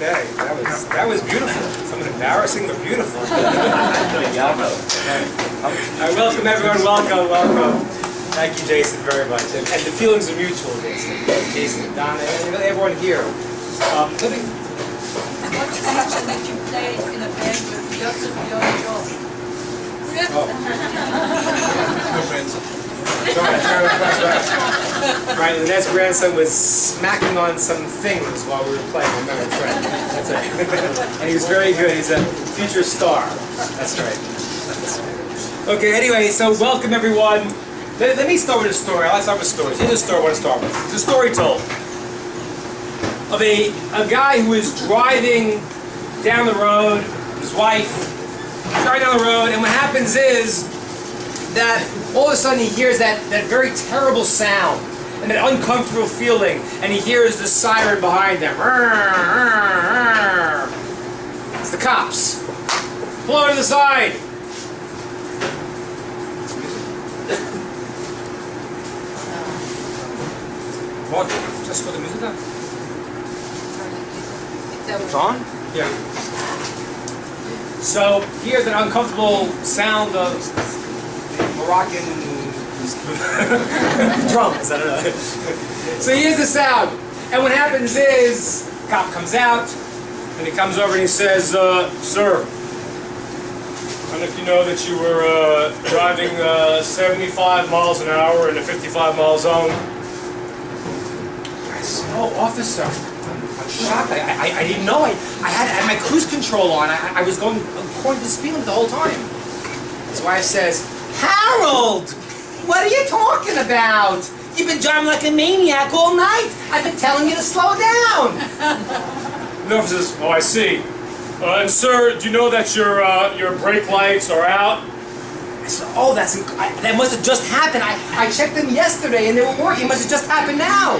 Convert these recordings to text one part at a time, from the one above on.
Okay, that was beautiful. Something embarrassing but beautiful. I welcome everyone. Welcome. Thank you, Jason, very much. And the feelings are mutual, Jason, Donna, and everyone here. What's the section that you played in a band with Joseph Joe? Right, Lynette's grandson was smacking on some things while we were playing. I remember, that's right. That's right. And he was very good. He's a future star. That's right. Okay, anyway, so welcome everyone. Let me start with a story. Let's start with stories. Here's a story I want to start with. It's a story told of a guy who was driving down the road, his wife, driving down the road, and what happens is that all of a sudden he hears that very terrible sound and that uncomfortable feeling, and he hears the siren behind them. It's the cops. Pull over to the side. What? Just put the music on. It's on? Yeah. So here's an uncomfortable sound of Moroccan drums, I don't know. So here's the sound. And what happens is, the cop comes out, and he comes over and he says, sir, I don't know if you know that you were driving 75 miles an hour in a 55-mile zone. I said, oh, officer. I'm shocked. I didn't know. I had my cruise control on. I was going according to the speed limit the whole time. His wife says, Harold, what are you talking about? You've been driving like a maniac all night. I've been telling you to slow down. The officer says, oh, I see. And sir, do you know that your brake lights are out? I said, oh, that must have just happened. I checked them yesterday and they were working. It must have just happened now.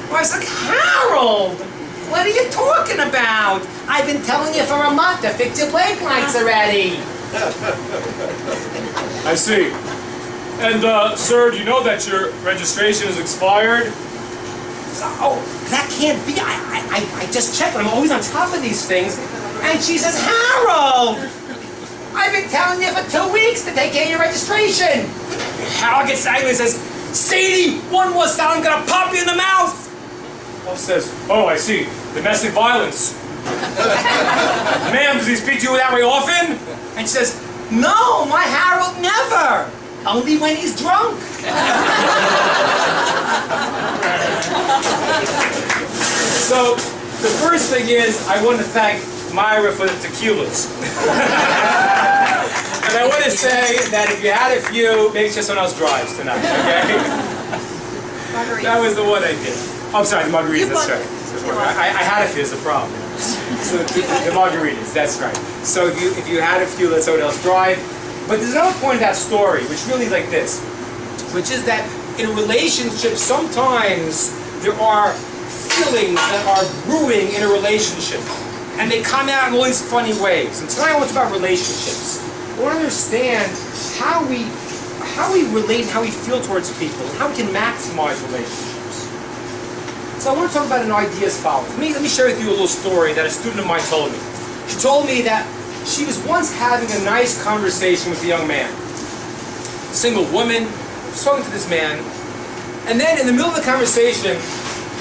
I was like, Harold, what are you talking about? I've been telling you for a month to fix your brake lights already. I see. And, sir, do you know that your registration is expired? So, oh, that can't be. I just checked. I'm always on top of these things. And she says, Harold, I've been telling you for 2 weeks to take care of your registration. Harold gets angry and says, Sadie, one more sound, I'm going to pop you in the mouth. Paul says, oh, I see. Domestic violence. Ma'am, does he speak to you that way often? And she says, no, my Harold never. Only when he's drunk. So, the first thing is, I want to thank Myra for the tequilas. And I want to say that if you had a few, make sure someone else drives tonight, okay? That was the one I did. Oh, I'm sorry, the margaritas, that's right. I had a few, is the problem. So the margaritas, that's right. So if you had a few, let someone else drive. But there's another point of that story, which really is like this, which is that in relationships, sometimes there are feelings that are brewing in a relationship. And they come out in all these funny ways. And tonight I want to talk about relationships. I want to understand how we relate and how we feel towards people, and how we can maximize relationships. So I want to talk about an idea as follows. Let me share with you a little story that a student of mine told me. She told me that she was once having a nice conversation with a young man. Single woman, was talking to this man, and then in the middle of the conversation,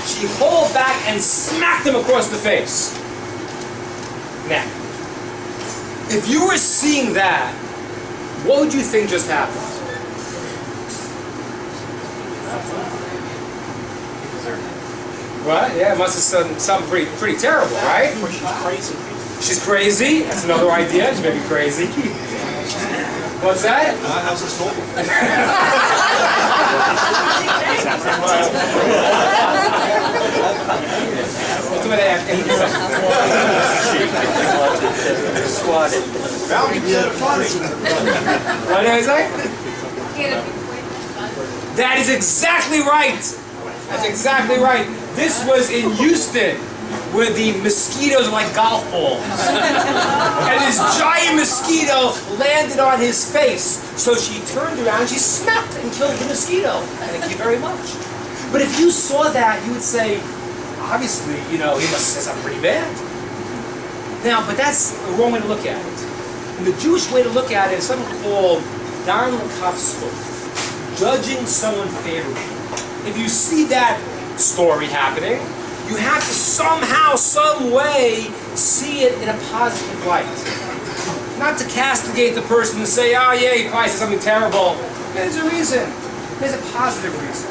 she hauled back and smacked him across the face. Now, if you were seeing that, what would you think just happened? What? Yeah, it must have done something pretty terrible, right? She's crazy. She's crazy? That's another idea. She may be crazy. What's that? How's this going? What did I say? That is exactly right. That's exactly right. This was in Houston, where the mosquitoes are like golf balls. And this giant mosquito landed on his face. So she turned around and she smacked and killed the mosquito. Thank you very much. But if you saw that, you would say, obviously, he must have said something pretty bad. Now, but that's the wrong way to look at it. And the Jewish way to look at it is something called Dan L'Kafsut, judging someone favorably. If you see that story happening, you have to somehow, some way, see it in a positive light. Not to castigate the person and say, oh yeah, he probably said something terrible. There's a reason. There's a positive reason.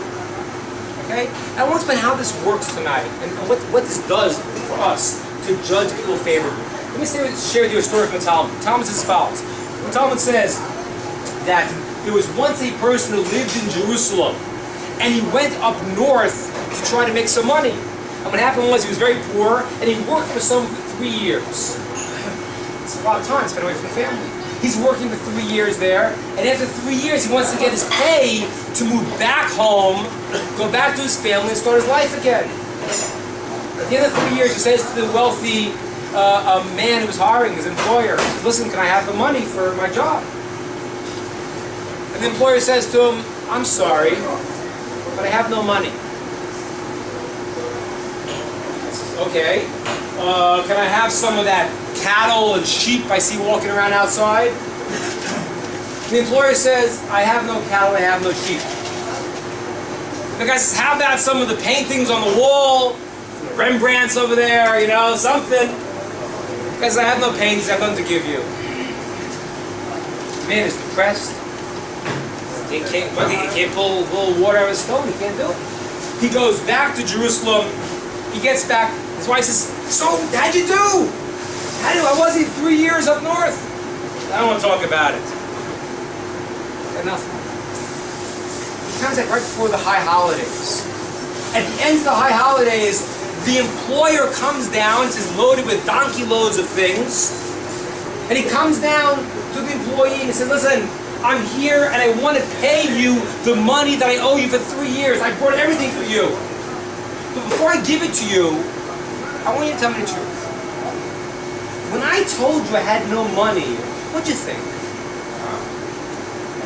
Okay? I want to explain how this works tonight and what this does for us to judge people favorably. Let me share with you a story from the Talmud. The Talmud says as follows. The Talmud says that there was once a person who lived in Jerusalem and he went up north to try to make some money. And what happened was he was very poor and he worked for someone for 3 years. It's a lot of time spent away from the family. He's working for 3 years there, and after 3 years he wants to get his pay to move back home, go back to his family and start his life again. At the end of 3 years he says to the wealthy man who was hiring his employer, listen, can I have the money for my job? And the employer says to him, I'm sorry, but I have no money. Okay, can I have some of that cattle and sheep I see walking around outside? The employer says, I have no cattle, I have no sheep. The guy says, how about some of the paintings on the wall? The Rembrandts over there, you know, something. The guy says, I have no paintings, I have nothing to give you. The man is depressed. He can't pull water out of his stone, he can't do it. He goes back to Jerusalem, he gets back, his wife says, so, how'd you do? I was here 3 years up north. I don't want to talk about it. Enough. He comes back right before the high holidays. At the end of the high holidays, the employer comes down, is loaded with donkey loads of things, and he comes down to the employee and he says, listen, I'm here and I want to pay you the money that I owe you for 3 years. I brought everything for you. But before I give it to you, I want you to tell me the truth. When I told you I had no money, what'd you think? I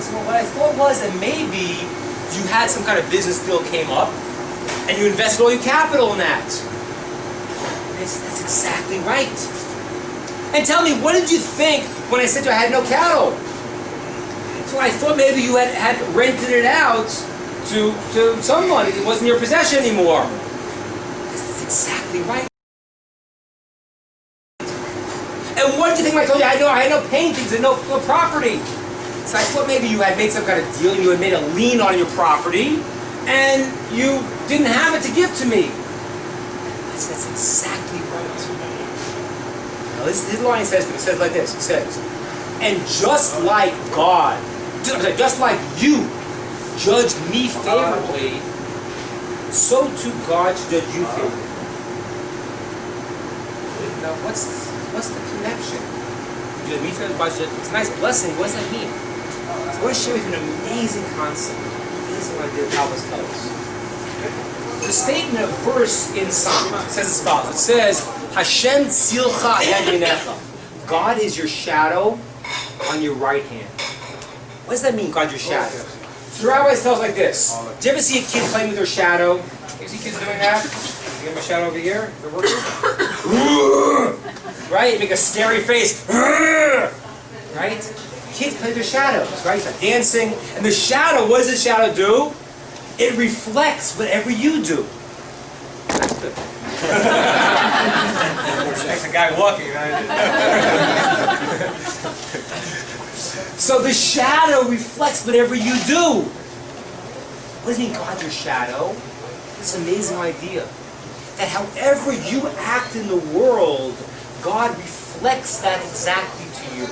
said, well, what I thought was that maybe you had some kind of business deal came up and you invested all your capital in that. That's exactly right. And tell me, what did you think when I said to you I had no cattle? So I thought maybe you had rented it out to someone. It wasn't your possession anymore. That's exactly right. And what did you think when I told you I had no paintings and no property? So I thought maybe you had made some kind of deal and you had made a lien on your property and you didn't have it to give to me. That's exactly right. Now this line says like this. It says, and just like God, just like you judge me favorably, so too God should judge you favorably. Now what's the connection? It's a nice blessing. What does that mean? So I want to share with you an amazing concept, an amazing idea of how this goes. The statement of verse in Psalm says as follows. It says, Hashem tzilcha yad minecha. God is your shadow on your right hand. What does that mean, God, your shadow? So the rabbis tell us like this. Do you ever see a kid playing with their shadow? You see kids doing that? You get my shadow over here? They're working? Right? You make a scary face. Right? Kids play with their shadows, right? They're dancing. And the shadow, what does the shadow do? It reflects whatever you do. That's good. That's a guy walking. So the shadow reflects whatever you do. What does it mean, God, your shadow? This amazing idea that however you act in the world, God reflects that exactly to you.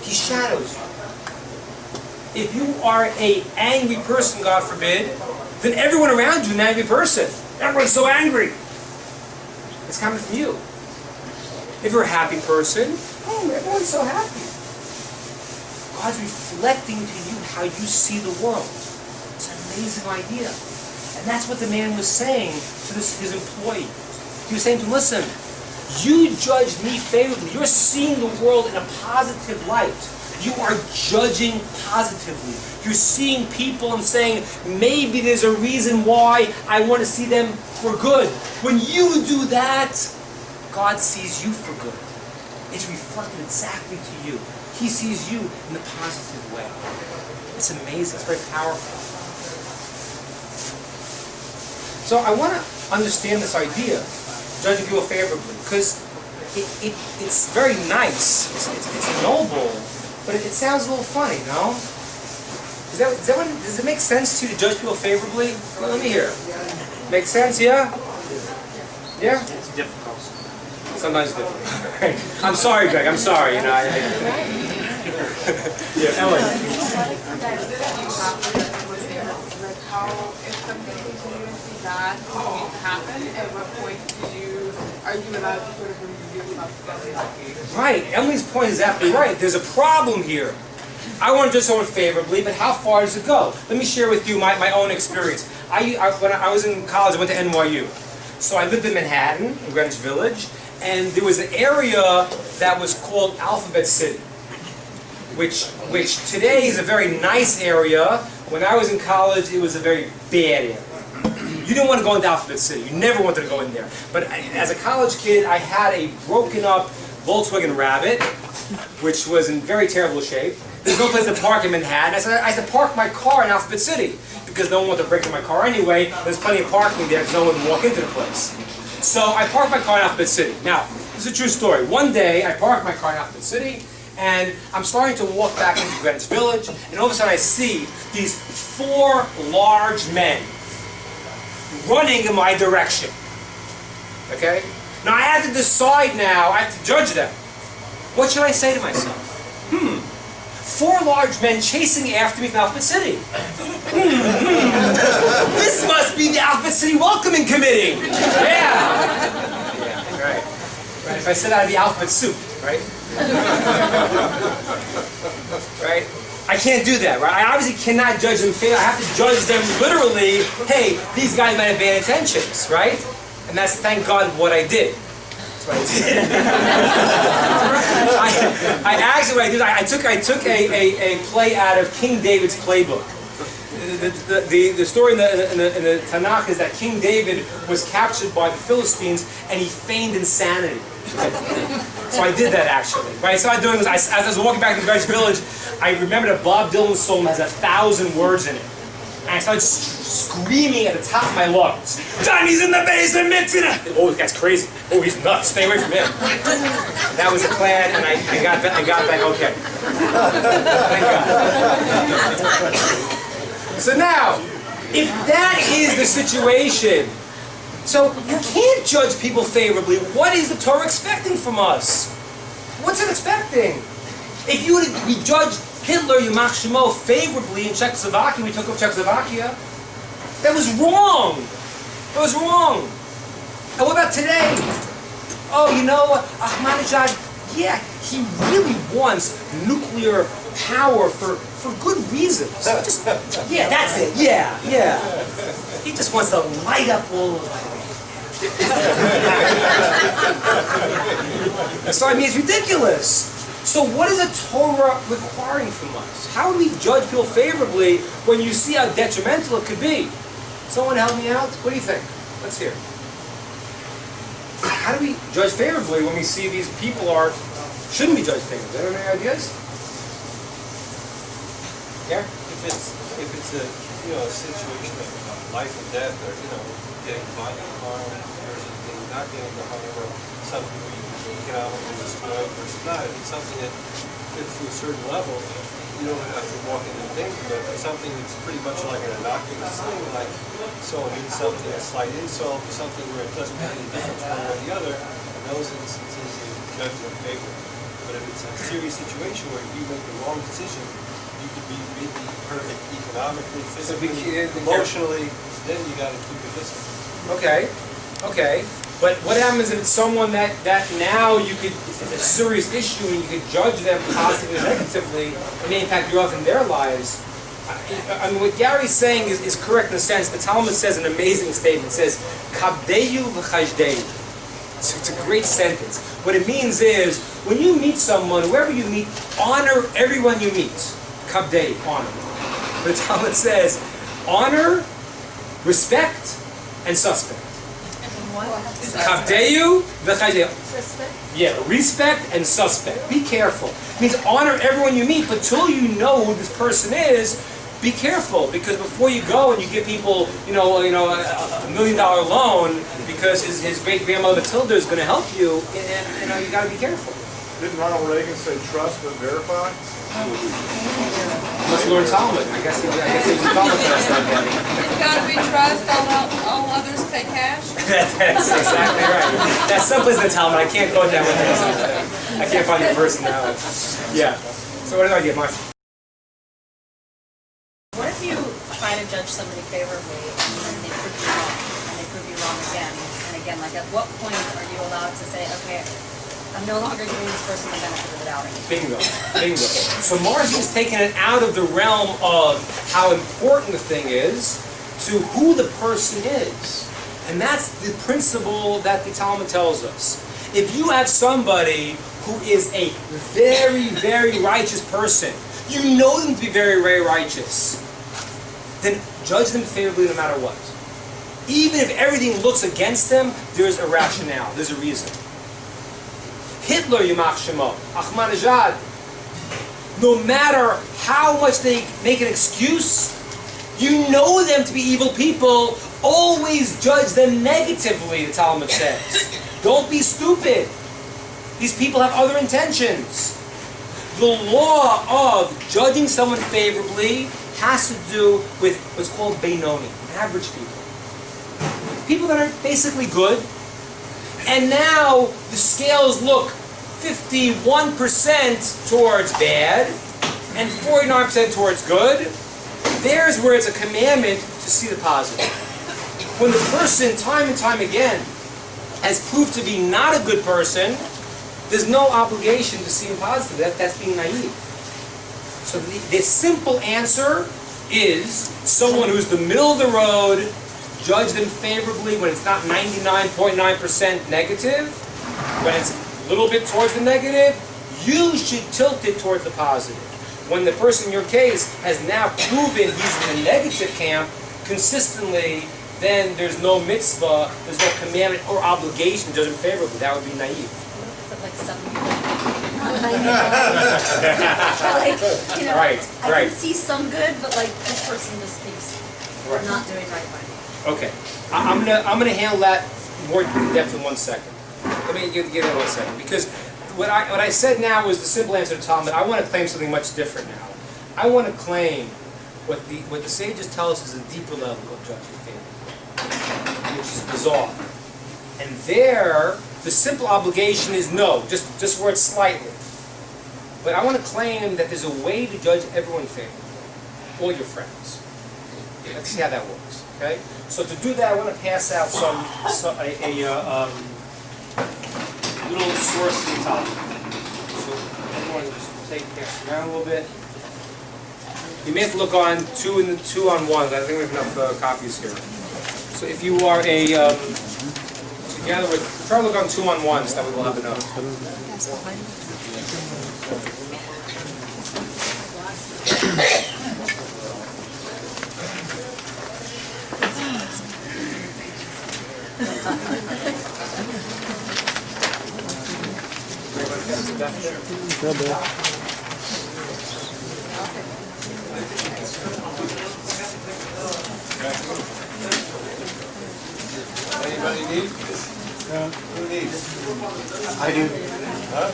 He shadows you. If you are an angry person, God forbid, then everyone around you is an angry person. Everyone's so angry. It's coming from you. If you're a happy person, everyone's so happy. God's reflecting to you how you see the world. It's an amazing idea. And that's what the man was saying to his employee. He was saying to him, listen, you judge me favorably. You're seeing the world in a positive light. You are judging positively. You're seeing people and saying, maybe there's a reason why I want to see them for good. When you do that, God sees you for good. It's reflected exactly to you. He sees you in the positive way. It's amazing. It's very powerful. So I want to understand this idea, judging people favorably, because it's very nice. It's noble, but it sounds a little funny, no? Does it make sense to you to judge people favorably? Well, let me hear. Make sense? Yeah? Yeah? It's difficult. Sometimes it's difficult. I'm sorry, Greg. I'm sorry. Yeah, Ellen. How, if something continues to be bad, continues to happen, at what point are you allowed to sort of review about Right. Emily's point is exactly right. There's a problem here. I want to judge someone favorably, but how far does it go? Let me share with you my own experience. When I was in college, I went to NYU. So I lived in Manhattan, in Greenwich Village, and there was an area that was called Alphabet City, which today is a very nice area. When I was in college, it was a very bad area. You didn't want to go into Alphabet City. You never wanted to go in there. But as a college kid, I had a broken up Volkswagen Rabbit, which was in very terrible shape. There's no place to park in Manhattan. I had to park my car in Alphabet City because no one wanted to break into my car anyway. There's plenty of parking there because no one would walk into the place. So I parked my car in Alphabet City. Now, this is a true story. One day, I parked my car in Alphabet City, and I'm starting to walk back into Greenwich Village, and all of a sudden I see these 4 large men running in my direction. Okay? Now I have to decide now, I have to judge them. What should I say to myself? 4 large men chasing after me from Alphabet City. This must be the Alphabet City Welcoming Committee. Yeah. Right. If I said I'd be Alphabet Soup, right? Right? I can't do that, right? I obviously cannot judge them fairly. I have to judge them literally. Hey, these guys might have bad intentions, right? And that's, thank God, what I did. That's what I did. I actually, what I did, I took a play out of King David's playbook. The story in the Tanakh is that King David was captured by the Philistines and he feigned insanity. So I did that actually. What I started doing was, as I was walking back to the Greenwich Village, I remembered that Bob Dylan's song has 1,000 words in it. And I started screaming at the top of my lungs, "Johnny's in the basement mixing it!" Oh, this guy's crazy. Oh, he's nuts. Stay away from him. That was the plan, and I got back okay. Thank God. So now, if that is the situation, so you can't judge people favorably. What is the Torah expecting from us? What's it expecting? If you would be judged Hitler, Yamach Shemo, favorably in Czechoslovakia, we took over Czechoslovakia, that was wrong. That was wrong. And what about today? Oh, you know, Ahmadinejad, yeah, he really wants nuclear power for good reasons. Yeah, that's it. Yeah. He just wants to light up all of it. So I mean, it's ridiculous. So what is the Torah requiring from us? How do we judge people favorably when you see how detrimental it could be? Someone help me out? What do you think? Let's hear. How do we judge favorably when we see these people shouldn't be judged favorably? Anyone have any ideas? Yeah? If it's a situation of life and death, or getting caught in harm, or not getting the harm, or something where you economically destroyed versus not. If it's something that gets to a certain level, you don't have to walk into danger. But if it's something that's pretty much like an innocuous thing, like someone needs something, a slight insult, or something where it doesn't make any difference one way or the other, in those instances you judge them favorably. But if it's a serious situation where you make the wrong decision, you could be really hurt economically, physically, emotionally, then you got to keep your distance. Okay. But what happens if it's someone that now it's a serious issue and you could judge them positively or negatively, it may impact your life in their lives? I mean, what Gary's saying is correct in a sense. The Talmud says an amazing statement. It says, "Kabdeyu v'chajdeyu." It's a great sentence. What it means is, when you meet someone, whoever you meet, honor everyone you meet. Kabdeyu, honor. But the Talmud says, honor, respect, and suspect. Chavdeyu v'chaydeyu. Yeah, respect and suspect. Be careful. It means honor everyone you meet, but till you know who this person is, be careful, because before you go and you give people, a $1 million loan because his great grandmother Matilda is going to help you, and you got to be careful. Didn't Ronald Reagan say trust but verify? Let's learn Talmud. I guess he was in Talmud class that day. You've got to be trust, all others pay cash. That's exactly right. That's someplace in the Talmud. I can't quote that one. I can't find the verse now. Yeah. So what did I get, Mark? What if you try to judge somebody favorably and then they prove you wrong, and they prove you wrong again and again? Like, at what point are you allowed to say, okay, I'm no longer giving this person the benefit of the doubt anymore? Bingo. So Marzi's taken it out of the realm of how important the thing is to who the person is. And that's the principle that the Talmud tells us. If you have somebody who is a very, very righteous person, you know them to be very, very righteous, then judge them favorably no matter what. Even if everything looks against them, there's a rationale, there's a reason. Hitler, Yamach Shemo, Ahmadinejad, no matter how much they make an excuse, you know them to be evil people, always judge them negatively, the Talmud says. Don't be stupid. These people have other intentions. The law of judging someone favorably has to do with what's called Beinoni, average people. People that are basically good. And now the scales look 51% towards bad and 49% towards good. There's where it's a commandment to see the positive. When the person, time and time again, has proved to be not a good person, there's no obligation to see him positive. That's being naive. So the simple answer is someone who's the middle of the road, judge them favorably when it's not 99.9% negative. When it's a little bit towards the negative, you should tilt it towards the positive. When the person in your case has now proven he's in the negative camp consistently, then there's no mitzvah, there's no commandment or obligation to judge him favorably. That would be naive. Like some people. Right. I can see some good, but like this person just thinks not doing right by me. Okay, I'm gonna handle that more in depth in 1 second. Let me get it in 1 second, because what I said now was the simple answer to Talmud. I want to claim something much different now. I want to claim what the sages tell us is a deeper level of judging faith, which is bizarre. And there, the simple obligation is no, just word slightly. But I want to claim that there's a way to judge everyone favorably, all your friends. Let's see how that works. Okay. So to do that, I want to pass out a little source in the top. So everyone just pass it around a little bit. You may have to look on two on one. I think we have enough copies here. So if you are together with, try to look on 2 on 1 so that we will have enough. Anybody need? Who needs? I do. Huh?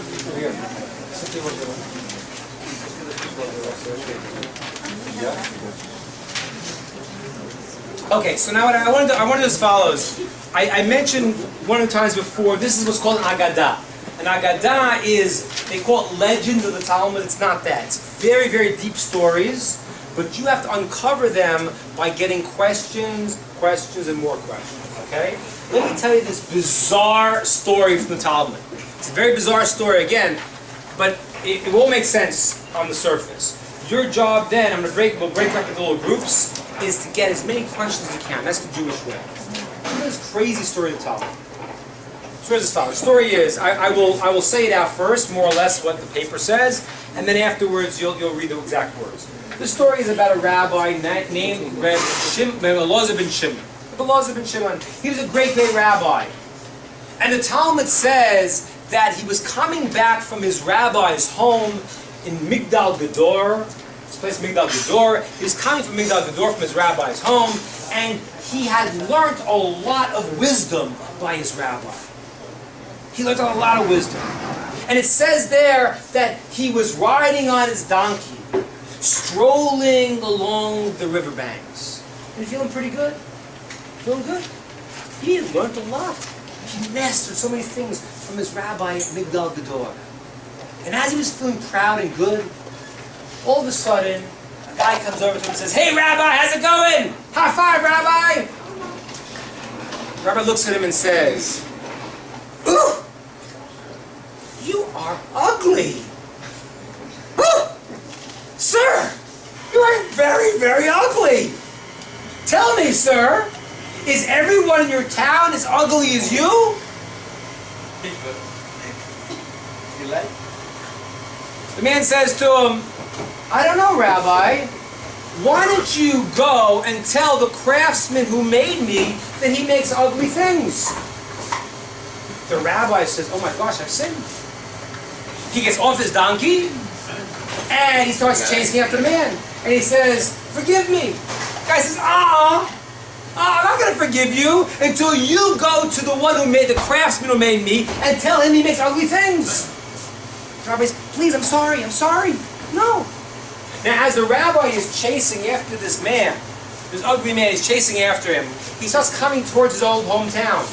Okay, so now what I want to do as follows. I mentioned one of the times before, this is what's called an Agadah. An Agadah is, they call it legends of the Talmud. It's not that. It's very, very deep stories, but you have to uncover them by getting questions, and more questions, okay? Let me tell you this bizarre story from the Talmud. It's a very bizarre story, again, but it won't make sense on the surface. Your job then, we'll break up into little groups, is to get as many questions as you can. That's the Jewish way. This crazy story of the Talmud. The story is as follows. The story is, I will say it out first, more or less what the paper says, and then afterwards you'll read the exact words. The story is about a rabbi named Rabbi Elazar ben Shimon. Rabbi Elazar ben Shimon. He was a great, great rabbi. And the Talmud says that he was coming back from his rabbi's home in Migdal Gedor. This place, Migdal Gedor. He was coming from Migdal Gedor from his rabbi's home, and he had learned a lot of wisdom by his rabbi. He learned a lot of wisdom. And it says there that he was riding on his donkey, strolling along the riverbanks. And feeling pretty good? Feeling good? He had learned a lot. He mastered so many things from his rabbi at Migdal Gedor. And as he was feeling proud and good, all of a sudden, a guy comes over to him and says, "Hey Rabbi, how's it going? High five, Rabbi!" The rabbi looks at him and says, "Ooh! You are ugly! Ooh! Sir, you are very, very ugly! Tell me, sir, is everyone in your town as ugly as you?" The man says to him, "I don't know, Rabbi. Why don't you go and tell the craftsman who made me that he makes ugly things?" The rabbi says, "Oh my gosh, I've sinned." He gets off his donkey and he starts chasing after the man. And he says, "Forgive me." The guy says, I'm not going to forgive you until you go to the one who made, the craftsman who made me, and tell him he makes ugly things. The rabbi says, "Please, I'm sorry. No." Now, as the rabbi is chasing after this man, this ugly man is chasing after him, he starts coming towards his old hometown.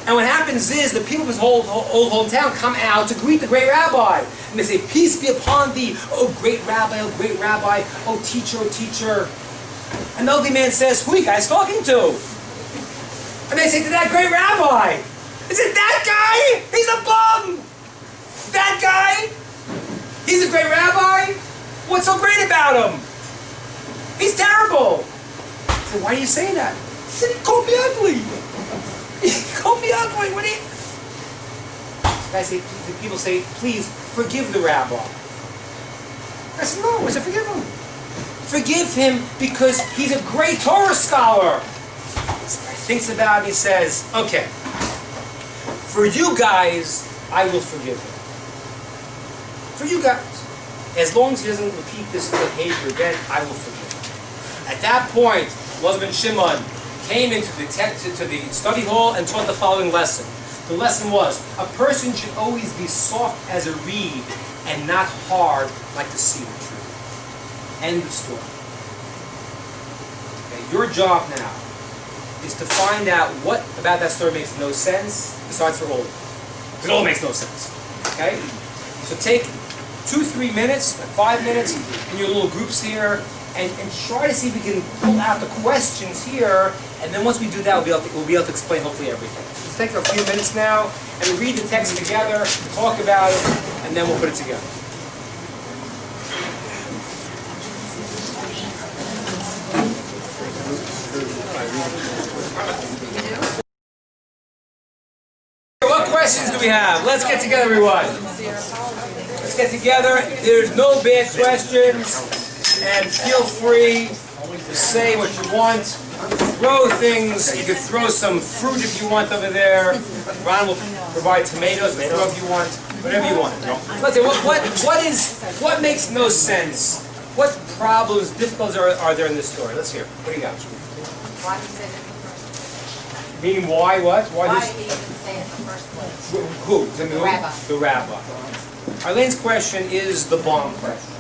And what happens is the people of his old hometown come out to greet the great rabbi. And they say, "Peace be upon thee, oh great rabbi, oh teacher, oh teacher." And the ugly man says, "Who are you guys talking to?" And they say, "To that great rabbi." They say, "That guy? He's a bum! That guy? He's a great rabbi? What's so great about him? He's terrible." I said, "Why do you say that?" He said, "He called me ugly. He called me ugly. What do you..." The people say, "Please forgive the rabbi." I said, "No." I said, "Forgive him. Forgive him because he's a great Torah scholar." He thinks about it and he says, "Okay, for you guys, I will forgive him. For you guys. As long as he doesn't repeat this behavior again, I will forgive him." At that point, Elazar ben Shimon came into the study hall and taught the following lesson. The lesson was, a person should always be soft as a reed and not hard like the cedar tree. End of story. Okay, your job now is to find out what about that story makes no sense, besides for all. Because it all makes no sense. Okay? So take 2-3 minutes, 5 minutes in your little groups here, and try to see if we can pull out the questions here, and then once we do that, we'll be able to explain hopefully everything. So let's take a few minutes now, and read the text together, talk about it, and then we'll put it together. What questions do we have? Let's get together, everyone. Let's get together. There's no bad questions. And feel free to say what you want. Throw things. You can throw some fruit if you want over there. Ron will provide tomatoes. Throw if you want. Whatever you want. Let's say, what makes no sense? What problems, difficulties are there in this story? Let's hear. What do you got? Why he said it in the first place? Meaning why what? Why did he even say it in the first place? Who? The rabbi. The rabbi. Arlene's question is the bomb question.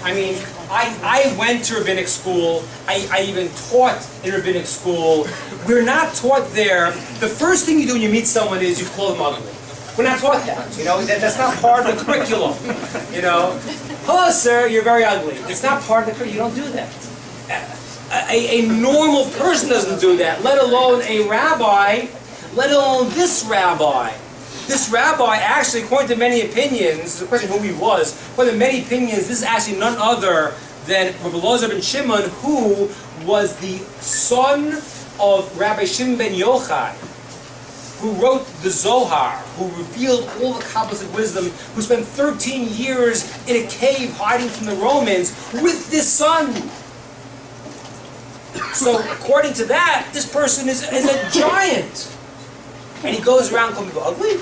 I mean, I went to rabbinic school. I even taught in rabbinic school. We're not taught there. The first thing you do when you meet someone is you call them ugly. We're not taught that. You know, that's not part of the curriculum. You know, "Hello, sir, you're very ugly." It's not part of the curriculum. You don't do that. A normal person doesn't do that, let alone a rabbi, let alone this rabbi. This rabbi actually, according to many opinions, it's a question of who he was, according to many opinions, this is actually none other than Rabbi Elazar ben Shimon, who was the son of Rabbi Shimon ben Yochai, who wrote the Zohar, who revealed all the Kabbalistic wisdom, who spent 13 years in a cave hiding from the Romans with this son. So according to that, this person is a giant. And he goes around calling people ugly?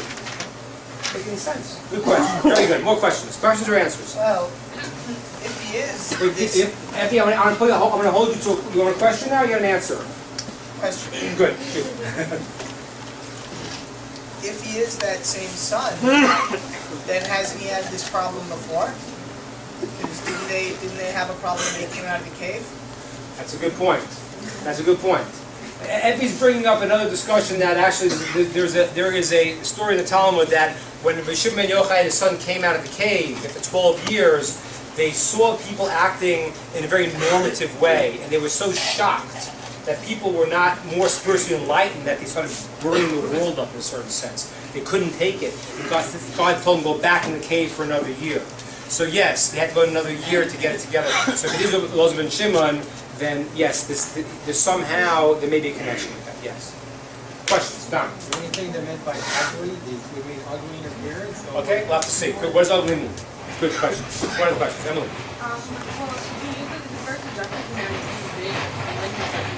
Make any sense? Good question. Very good. More questions. Questions or answers? Well, if he is, Effie, I'm going to hold you to. You want a question now or you got an answer? question, Good. if he is that same son, then hasn't he had this problem before? Because didn't they have a problem when they came out of the cave? That's a good point. That's a good point. Effie's bringing up another discussion that actually there is a story in the Talmud that when Rabbi Shimon ben Yochai and his son came out of the cave after 12 years, they saw people acting in a very normative way, and they were so shocked that people were not more spiritually enlightened that they started burning the world up in a certain sense. They couldn't take it. And God told them to go back in the cave for another year. So yes, they had to go another year to get it together. So if it is Elazar ben Shimon, then yes, there's somehow there may be a connection with that. Yes. Questions? Don. Anything that meant by ugly? Did we mean ugly in appearance? Okay, we'll have to see. What does ugly mean? Good question. One of the questions. Emily. Well, he uses the first adjective here is big, and then he says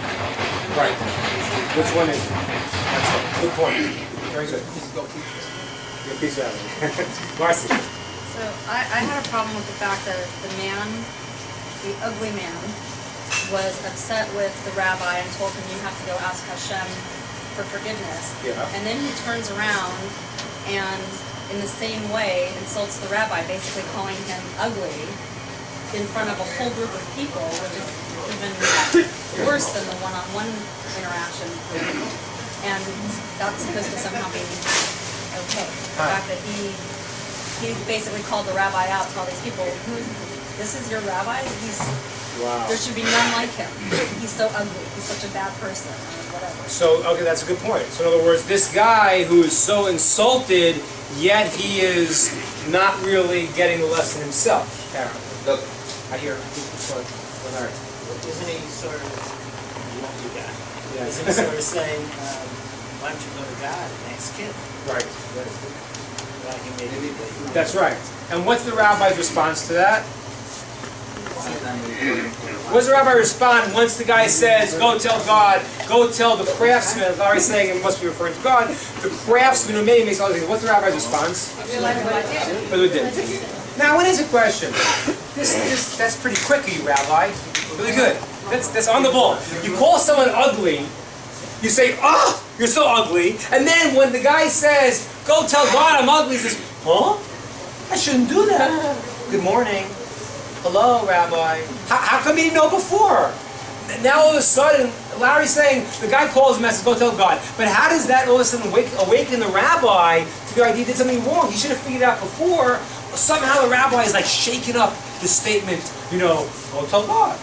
Right. Which one is it? That's it. Good point. Very good. Good piece out of it. Marcy. So I had a problem with the fact that the man, the ugly man, was upset with the rabbi and told him you have to go ask Hashem for forgiveness. Yeah. And then he turns around and in the same way insults the rabbi, basically calling him ugly in front of a whole group of people, which is even worse than the one-on-one interaction. And that's supposed to somehow be okay. The fact that he basically called the rabbi out to all these people. This is your rabbi? Wow. There should be none like him. He's so ugly. He's such a bad person. Or whatever. So, okay, that's a good point. So in other words, this guy who is so insulted, yet he is not really getting the lesson himself. Aaron, look, I hear. Isn't he sort of, Yeah. isn't he sort of saying, why don't you go to God and ask him? Right. Like he made it. That's right. And what's the rabbi's response to that? What does the rabbi respond once the guy says, go tell God, go tell the craftsman, the rabbi saying it must be referring to God, the craftsman who maybe makes all these things, what's the rabbi's response? But who did? Now, what is a question? That's pretty quick of you, Rabbi. Really good. That's on the ball. You call someone ugly, you say, oh, you're so ugly, and then when the guy says, go tell God I'm ugly, he says, huh? I shouldn't do that. Good morning. Hello, Rabbi. How come he didn't know before? Now all of a sudden, Larry's saying, the guy calls him and says, go tell God. But how does that all of a sudden awaken the rabbi to the idea he did something wrong? He should have figured it out before. Somehow the rabbi is like shaking up the statement, go tell God.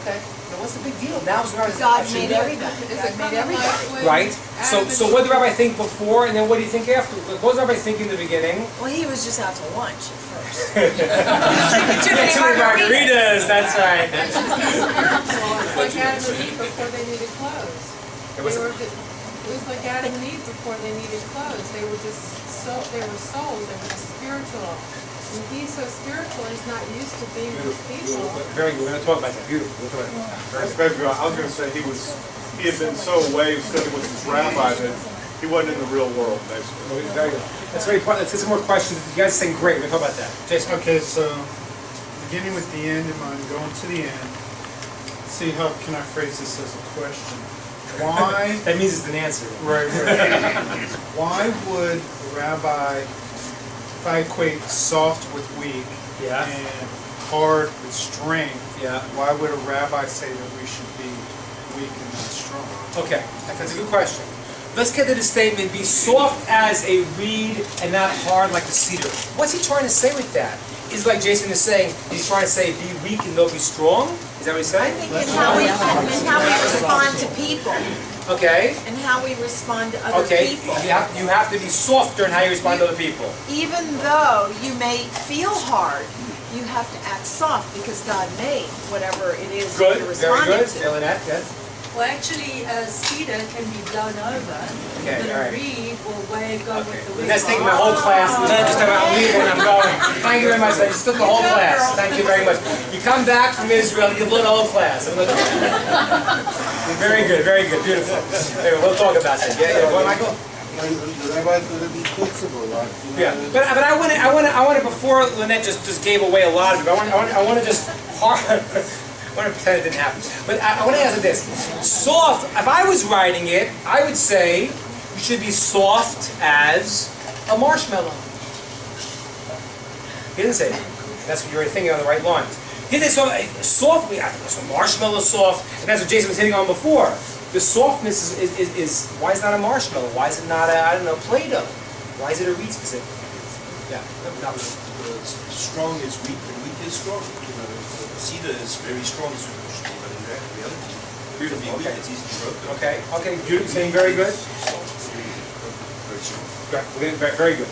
Okay, now what's the big deal? Now God made everybody. God made everybody. Right? So what did the rabbi think before, and then what do you think after? What was the rabbi thinking in the beginning? Well, he was just out to lunch at first. Too many margaritas, that's right. It's like Adam and Eve before they needed clothes. It was like Adam and Eve before they needed clothes. They were souls, they were just spiritual. And he's so spiritual, he's not used to being with people. Very good. We're going to talk about that. Beautiful. We'll talk about that. That's basically what I was going to say. He had been so away studying with his rabbi that he wasn't in the real world, basically. Very good. That's very important. Let's get some more questions. You guys are saying great. We're going to talk about that. Jason. Okay, so beginning with the end in mind, going to the end. See how can I phrase this as a question? Why? That means it's an answer. Right. Why would a rabbi, if I equate soft with weak and hard with strength, why would a rabbi say that we should be weak and not strong? Okay, that's a good question. Let's get to the statement, be soft as a reed and not hard like a cedar. What's he trying to say with that? Is like Jason is saying, he's trying to say be weak and they'll be strong? Is that what he's saying? I think in how we respond to people. Okay. And how we respond to other people. You have to be softer in how you respond to other people. Even though you may feel hard, you have to act soft because God made whatever it is that you're responding to. Very good. Lynette, good. Well, actually, cedar can be blown over, Okay, but all a right. reed will go with the wind. That's taking my whole class, and then just about leaving and I'm going. Thank you very much. I just took the whole class. Thank you very much. You come back from Israel, you blew the whole class. Very good, beautiful. Anyway, we'll talk about that. Yeah, what, Michael? The rabbi's going to be flexible, right? Yeah, but I want to before Lynette just gave away a lot of it. I want to just I want to pretend it didn't happen. But I want to answer this. Soft, if I was writing it, I would say you should be soft as a marshmallow. He didn't say that. That's what you're thinking on the right lines. He didn't say soft, I think it's a marshmallow soft, and that's what Jason was hitting on before. The softness is why is it not a marshmallow? Why is it not a, I don't know, Play-Doh? Why is it a reed specific? Yeah, that was Strong is weak, and weak is strong. You know, cedar is very strong solution, but in reality, beautiful. weak, Okay. it's easy to broken. Okay, beautiful. Saying very good. Very strong. Very good.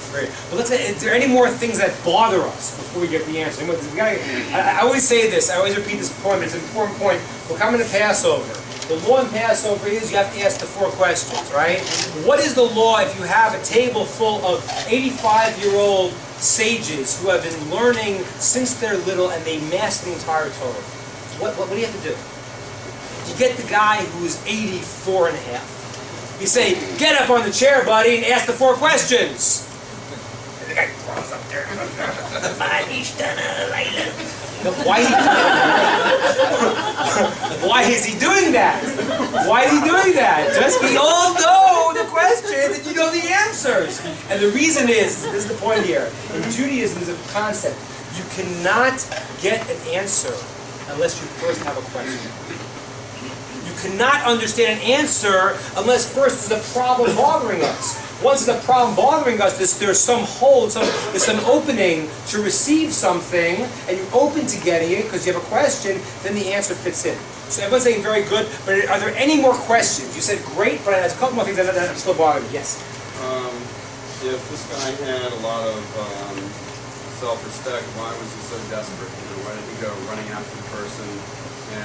But let's say, is there any more things that bother us before we get the answer? I always say this. I always repeat this point. It's an important point. We're coming to Passover. The law in Passover is you have to ask the 4 questions, right? What is the law if you have a table full of 85-year-old sages who have been learning since they're little and they master the entire Torah? What do you have to do? You get the guy who's 84 and a half. You say, get up on the chair, buddy, and ask the 4 questions. And the guy crawls up there. Why is he doing that? Why is he doing that? Just we all know the questions and you know the answers. And the reason is, this is the point here, in Judaism there's a concept. You cannot get an answer unless you first have a question. You cannot understand an answer unless first there's a problem bothering us. Once there's a problem bothering us, there's some hole, there's some opening to receive something, and you're open to getting it because you have a question, then the answer fits in. So everyone's saying very good, but are there any more questions? You said great, but there's a couple more things that I'm still bothering me. Yes? If this guy had a lot of self-respect, why was he so desperate? You know, why did he go running after the person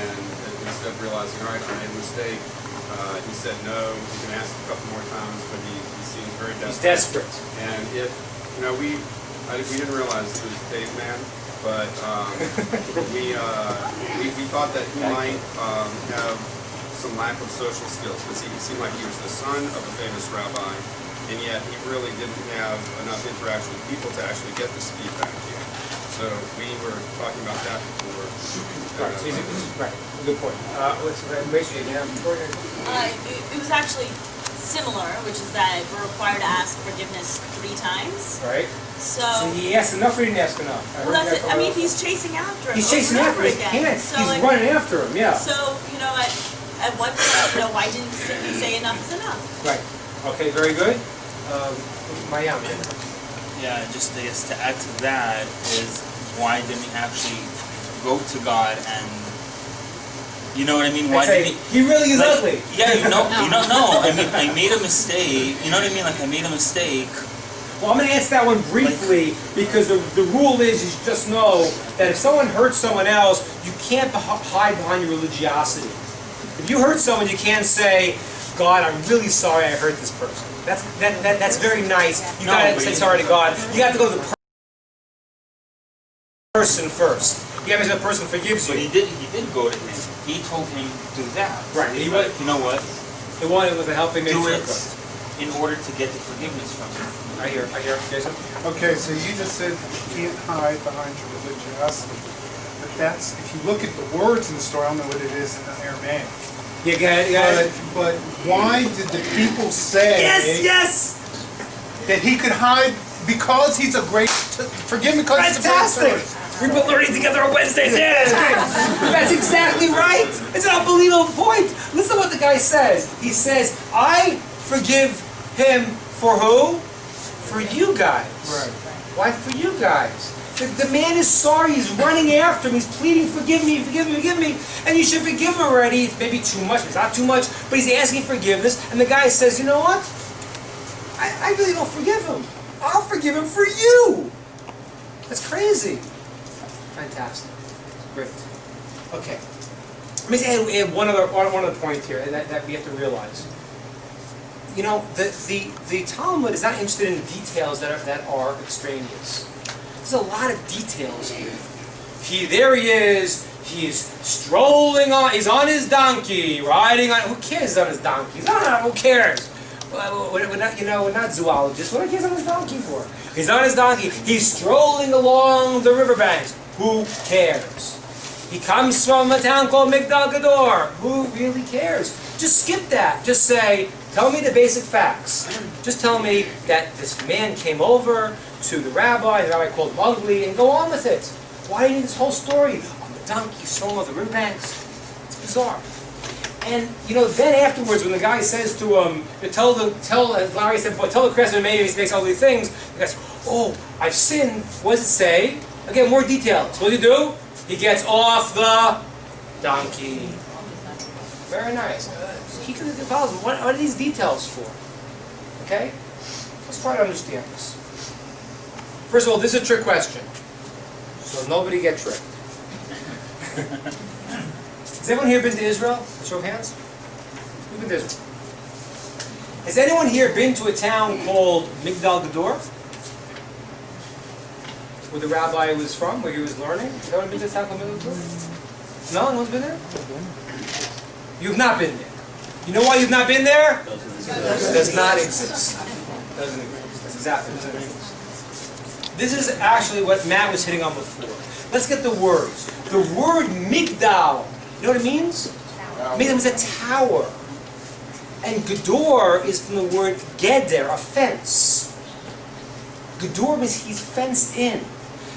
and instead of realizing, all right, I made a mistake, he said no, he can ask a couple more times, but he seems very desperate. He's desperate. And if, you know, we didn't realize he was a caveman, but we thought that he might have some lack of social skills, because he seemed like he was the son of a famous rabbi, and yet he really didn't have enough interaction with people to actually get this feedback yet. So we were talking about that before. Right, good point. What's the information again? It was actually similar, which is that we're required to ask forgiveness 3 times. Right. So he asked enough or he didn't ask enough? Well, that's it. I mean, he's chasing after him. He's chasing after him. He can't. So, he's running after him, yeah. So, you know, at what point, you know, why didn't he say enough is enough? Right. Okay, very good. Mayam. Yeah, just I guess to add to that is why didn't he actually go to God and, you know what I mean? Why didn't he really is ugly. Yeah, you know, no. I mean, I made a mistake. You know what I mean? Like I made a mistake. Well, I'm going to answer that one briefly because the rule is you should just know that if someone hurts someone else, you can't hide behind your religiosity. If you hurt someone, you can't say, God, I'm really sorry I hurt this person. That's very nice. You got to say sorry to God. You have to go to the person first. You have to say the person forgives you. But he did go to him. He told him do that. Right. He was, you know what? He wanted with a helping nature. Do it in order to get the forgiveness from him. I hear, Jason. Okay, so you just said you can't hide behind your religiosity. But that's, if you look at the words in the story, I don't know what it is in Aramaic. Yeah, go ahead. But why did the people say yes, that he could hide because he's a great, forgive me because he's a great servant? We've been learning together on Wednesdays. Yeah, that's exactly right. It's an unbelievable point. Listen to what the guy says. He says, I forgive him for who? For you guys. Right. Why for you guys? The man is sorry. He's running after him. He's pleading, forgive me, forgive me, forgive me. And you should forgive him already. It's maybe too much. It's not too much. But he's asking forgiveness. And the guy says, you know what? I really don't forgive him. I'll forgive him for you. That's crazy. Fantastic. Great. Okay. Let me add one other point here that we have to realize. You know, the Talmud is not interested in details that are extraneous. There's a lot of details here. There he is. He's strolling on. He's on his donkey, riding on. Who cares? He's on his donkey. No, who cares? We're not, we're not zoologists. What are he on his donkey for? He's on his donkey. He's strolling along the riverbanks. Who cares? He comes from a town called Migdal Gador. Who really cares? Just skip that. Just say, tell me the basic facts. Just tell me that this man came over to the rabbi called him ugly, and go on with it. Why do you need this whole story? On the donkey, strolling on the riverbanks. It's bizarre. And then afterwards, when the guy says to him, Larry said before, tell the craftsman maybe he makes ugly things. The guy says, oh, I've sinned. What does it say? Again, more details. What does he do? He gets off the donkey. Very nice. He could have told him, what are these details for? Okay? Let's try to understand this. First of all, this is a trick question. So nobody get tricked. Has anyone here been to Israel? Show of hands. Who's been to Israel? Has anyone here been to a town called Migdal Gador? Where the rabbi was from, where he was learning? Has anyone been to a town called Migdal Gador? No? Anyone's been there? You've not been there. You know why you've not been there? It does not exist. Doesn't exist. That's exactly what it is. This is actually what Matt was hitting on before. Let's get the words. The word Migdal, you know what it means? It means a tower. And Gador is from the word Geder, a fence. Gador means he's fenced in.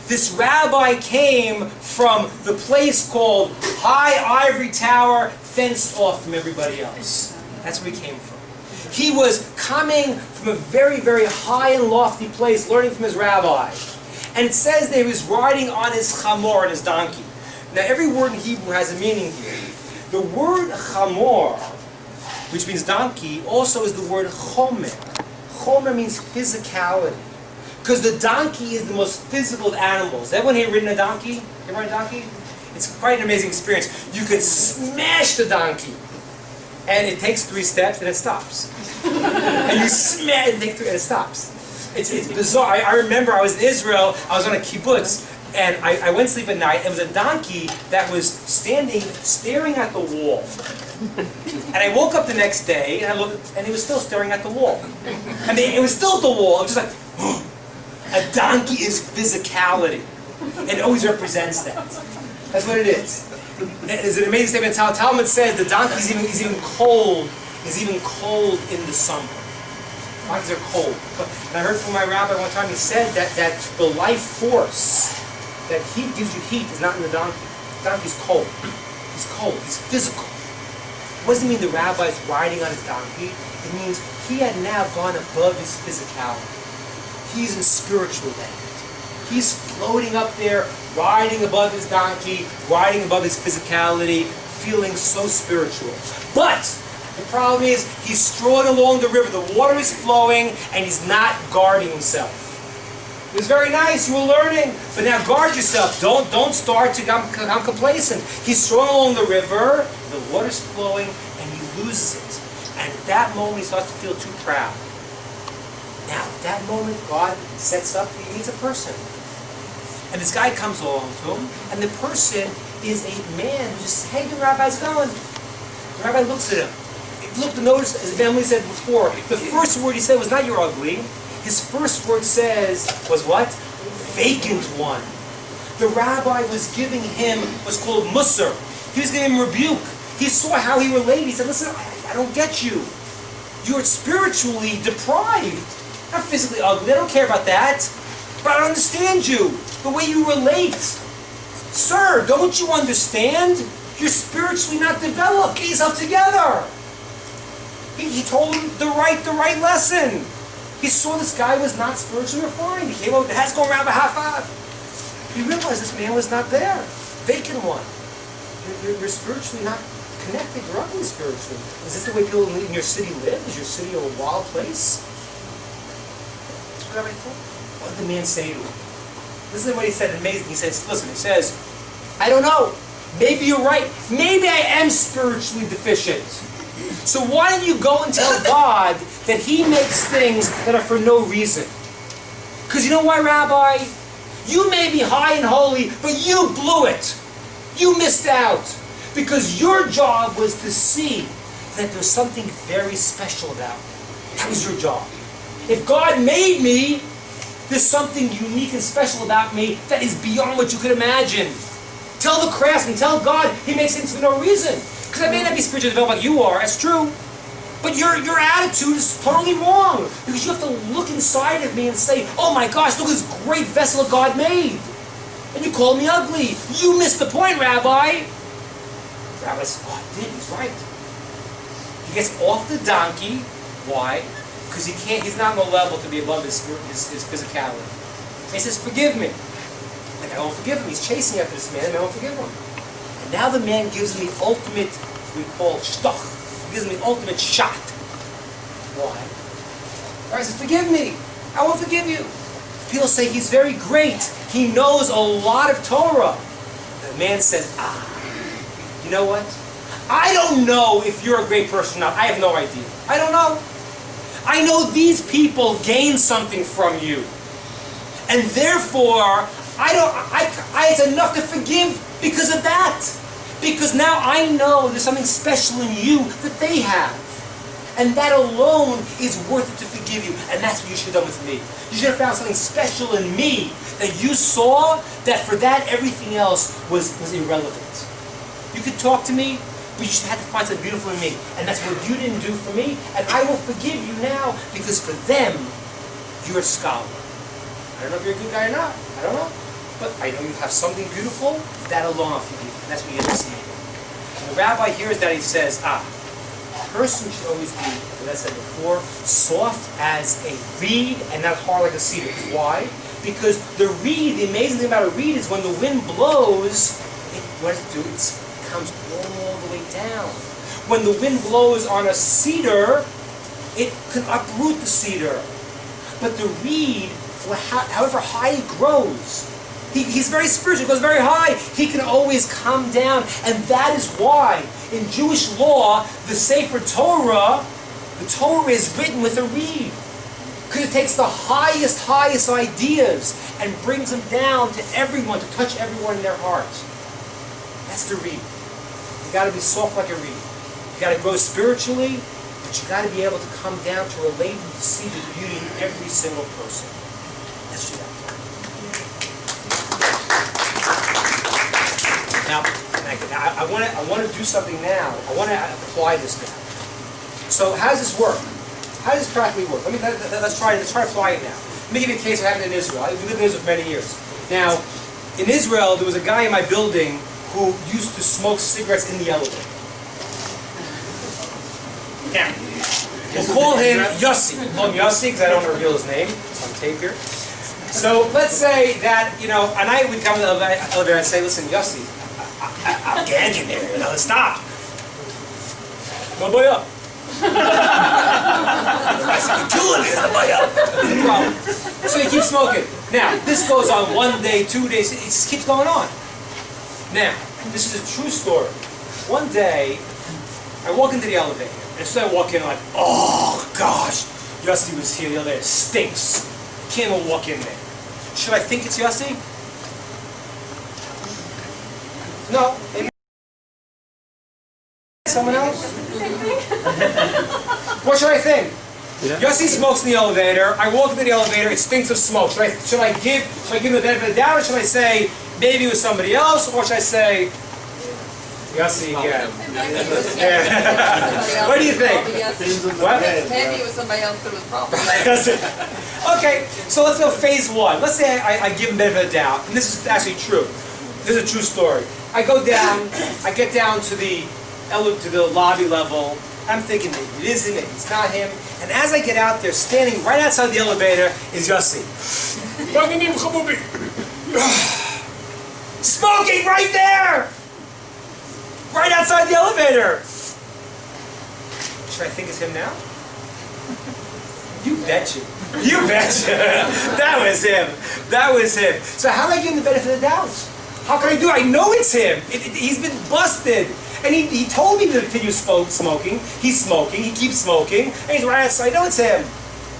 This rabbi came from the place called High Ivory Tower, fenced off from everybody else. That's where he came from. He was coming from a very, very high and lofty place, learning from his rabbi. And it says that he was riding on his chamor, on his donkey. Now, every word in Hebrew has a meaning here. The word chamor, which means donkey, also is the word chomer. Chomer means physicality. Because the donkey is the most physical of animals. Everyone here ridden a donkey? You ever ride a donkey? It's quite an amazing experience. You could smash the donkey. And it takes 3 steps and it stops. And you smash it, take 3 and it stops. It's bizarre. I remember I was in Israel, I was on a kibbutz, and I went to sleep at night, and it was a donkey that was standing, staring at the wall. And I woke up the next day, and I looked, and he was still staring at the wall. And it was still at the wall. It was just like, a donkey is physicality. And it always represents that. That's what it is. It's an amazing statement. Talmud says the donkey is even cold. Is even cold in the summer. Donkeys are cold. And I heard from my rabbi one time. He said that the life force that heat gives you heat is not in the donkey. The donkey's cold. He's cold. He's physical. What does it mean the rabbi is riding on his donkey? It means he had now gone above his physicality. He's in spiritual land. He's floating up there, riding above his donkey, riding above his physicality, feeling so spiritual. But the problem is he's strolling along the river. The water is flowing, and he's not guarding himself. It was very nice. You were learning, but now guard yourself. Don't start to become complacent. He's strolling along the river. The water's flowing, and he loses it. And at that moment, he starts to feel too proud. Now, at that moment, God sets up. He meets a person. And this guy comes along to him, and the person is a man who just, hey, the rabbi's going. The rabbi looks at him. Look, notice, as Emily said before, the first word he said was not you're ugly. His first word was what? Vacant one. The rabbi was giving him what's called musar. He was giving him rebuke. He saw how he related. He said, listen, I don't get you. You're spiritually deprived. Not physically ugly. I don't care about that. But I don't understand you. The way you relate. Sir, don't you understand? You're spiritually not developed. Get yourself together. He told him the right lesson. He saw this guy was not spiritually refined. He came over, the hat's going around the half hour. He realized this man was not there. Vacant one. You're spiritually not connected. You're ugly spiritually. Is this the way people in your city live? Is your city a wild place? What did the man say to him? This is what he said, amazing. He says, listen, I don't know. maybe you're right. Maybe I am spiritually deficient. So why don't you go and tell God that He makes things that are for no reason? Because you know why, Rabbi? You may be high and holy, but you blew it. You missed out. Because your job was to see that there's something very special about me. That was your job. If God made me, there's something unique and special about me that is beyond what you could imagine. Tell the craftsman, tell God He makes things for no reason. Because I may not be spiritually developed like you are, that's true. But your attitude is totally wrong. Because you have to look inside of me and say, oh my gosh, look at this great vessel that God made. And you call me ugly. You missed the point, Rabbi. Rabbi says, oh, I did, he's right. He gets off the donkey. Why? Because he's not on the level to be above his physicality. And he says, forgive me. And I won't forgive him. He's chasing after this man, and I won't forgive him. And now the man gives him the ultimate, we call shtoch. He gives him the ultimate shot. Why? Rabbi says, forgive me. I won't forgive you. People say he's very great. He knows a lot of Torah. The man says, you know what? I don't know if you're a great person or not. I have no idea. I don't know. I know these people gain something from you. And therefore, it's enough to forgive because of that. Because now I know there's something special in you that they have. And that alone is worth it to forgive you. And that's what you should have done with me. You should have found something special in me that you saw, that for that everything else was irrelevant. You could talk to me, but you should have to find something beautiful in me. And that's what you didn't do for me. And I will forgive you now, because for them, you're a scholar. I don't know if you're a good guy or not. I don't know. But I know you have something beautiful. That alone I'll forgive you. And that's what you understand. And the rabbi hears that, he says, a person should always be, as I said before, soft as a reed and not hard like a cedar. Why? Because the reed, the amazing thing about a reed is when the wind blows, what does it do? It comes all the way down. When the wind blows on a cedar, it can uproot the cedar. But the reed, however high it grows, he's very spiritual, he goes very high, he can always come down. And that is why in Jewish law, the Sefer Torah, the Torah is written with a reed. Because it takes the highest ideas and brings them down to everyone, to touch everyone in their heart. That's the reed. You got to be soft like a reed. You got to grow spiritually, but you got to be able to come down to relate and to see the beauty in every single person. That's what you got to do. Now, I want to do something now. I want to apply this now. So how does this work? How does this practically work? Let's try to apply it now. Let me give you a case that happened in Israel. I've lived in Israel for many years. Now, in Israel, there was a guy in my building who used to smoke cigarettes in the elevator. Now, we'll call him Yossi. We'll call him Yossi because I don't want to reveal his name. It's on tape here. So let's say that, and I would come to the elevator and say, listen, Yossi, I'm gagging there, stop. No boy up. I said, you're killing me, no boy up. No problem. So he keeps smoking. Now, this goes on 1 day, 2 days, it just keeps going on. Now, this is a true story. One day, I walk into the elevator, and as soon as I walk in, I'm like, oh gosh, Yossi was here, the elevator stinks. Can't even walk in there. Should I think it's Yossi? No. Maybe someone else? What should I think? Yeah. Yossi smokes in the elevator. I walk into the elevator. It stinks of smoke. Should I give him the benefit of the doubt, or should I say maybe it was somebody else, or should I say Yossi again? What do you think? What? Maybe it was somebody else that was probably. Okay, so let's go phase one. Let's say I give him the benefit of the doubt, and this is actually true. This is a true story. I go down. I get down to the lobby level. I'm thinking maybe it is him, maybe it's not him. And as I get out there, standing right outside the elevator is Yossi. Smoking right there! Right outside the elevator! Should I think it's him now? You betcha. You betcha. That was him. That was him. So how do I give him the benefit of the doubt? How can I do it? I know it's him. He's been busted. And he told me to continue smoking. He's smoking. He keeps smoking. And he's right outside. I know it's him.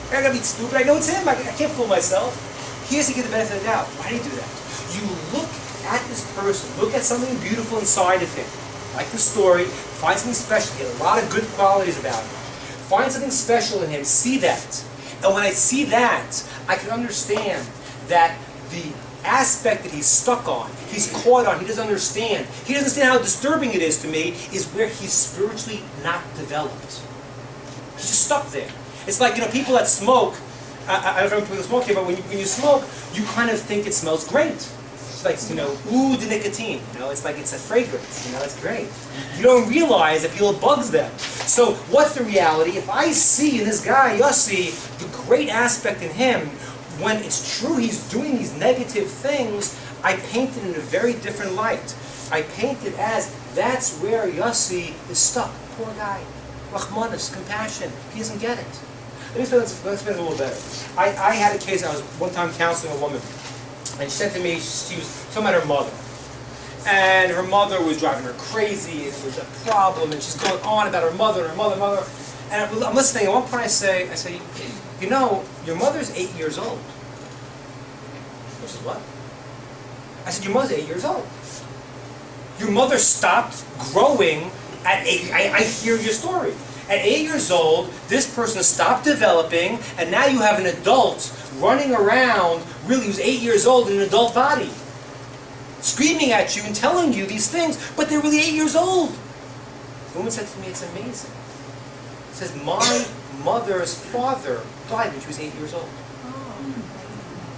I gotta be stupid. I know it's him. I can't fool myself. He has to get the benefit of the doubt. Why do you do that? You look at this person. Look at something beautiful inside of him. Like the story. Find something special. Get a lot of good qualities about him. Find something special in him. See that. And when I see that, I can understand that the aspect that he's stuck on, he's caught on, he doesn't understand. He doesn't understand how disturbing it is to me, is where he's spiritually not developed. He's just stuck there. It's like, people that smoke, I don't know if people smoke here, but when you smoke, you kind of think it smells great. It's like, ooh, the nicotine. It's like it's a fragrance. It's great. You don't realize that people bugs them. So what's the reality? If I see in this guy, Yossi, the great aspect in him, when it's true he's doing these negative things, I paint it in a very different light. I paint it as that's where Yossi is stuck. Poor guy. Rachmanis, compassion. He doesn't get it. Let me explain it a little better. I had a case, I was one time counseling a woman, and she said to me, she was talking about her mother. And her mother was driving her crazy, and it was a problem, and she's going on about her mother. And I'm listening, at one point I say, your mother's 8 years old. She said, what? I said, your mother's 8 years old. Your mother stopped growing at 8. I hear your story. At 8 years old, this person stopped developing, and now you have an adult running around, really who's 8 years old in an adult body, screaming at you and telling you these things, but they're really 8 years old. The woman said to me, it's amazing. It says, my mother's father died when she was 8 years old.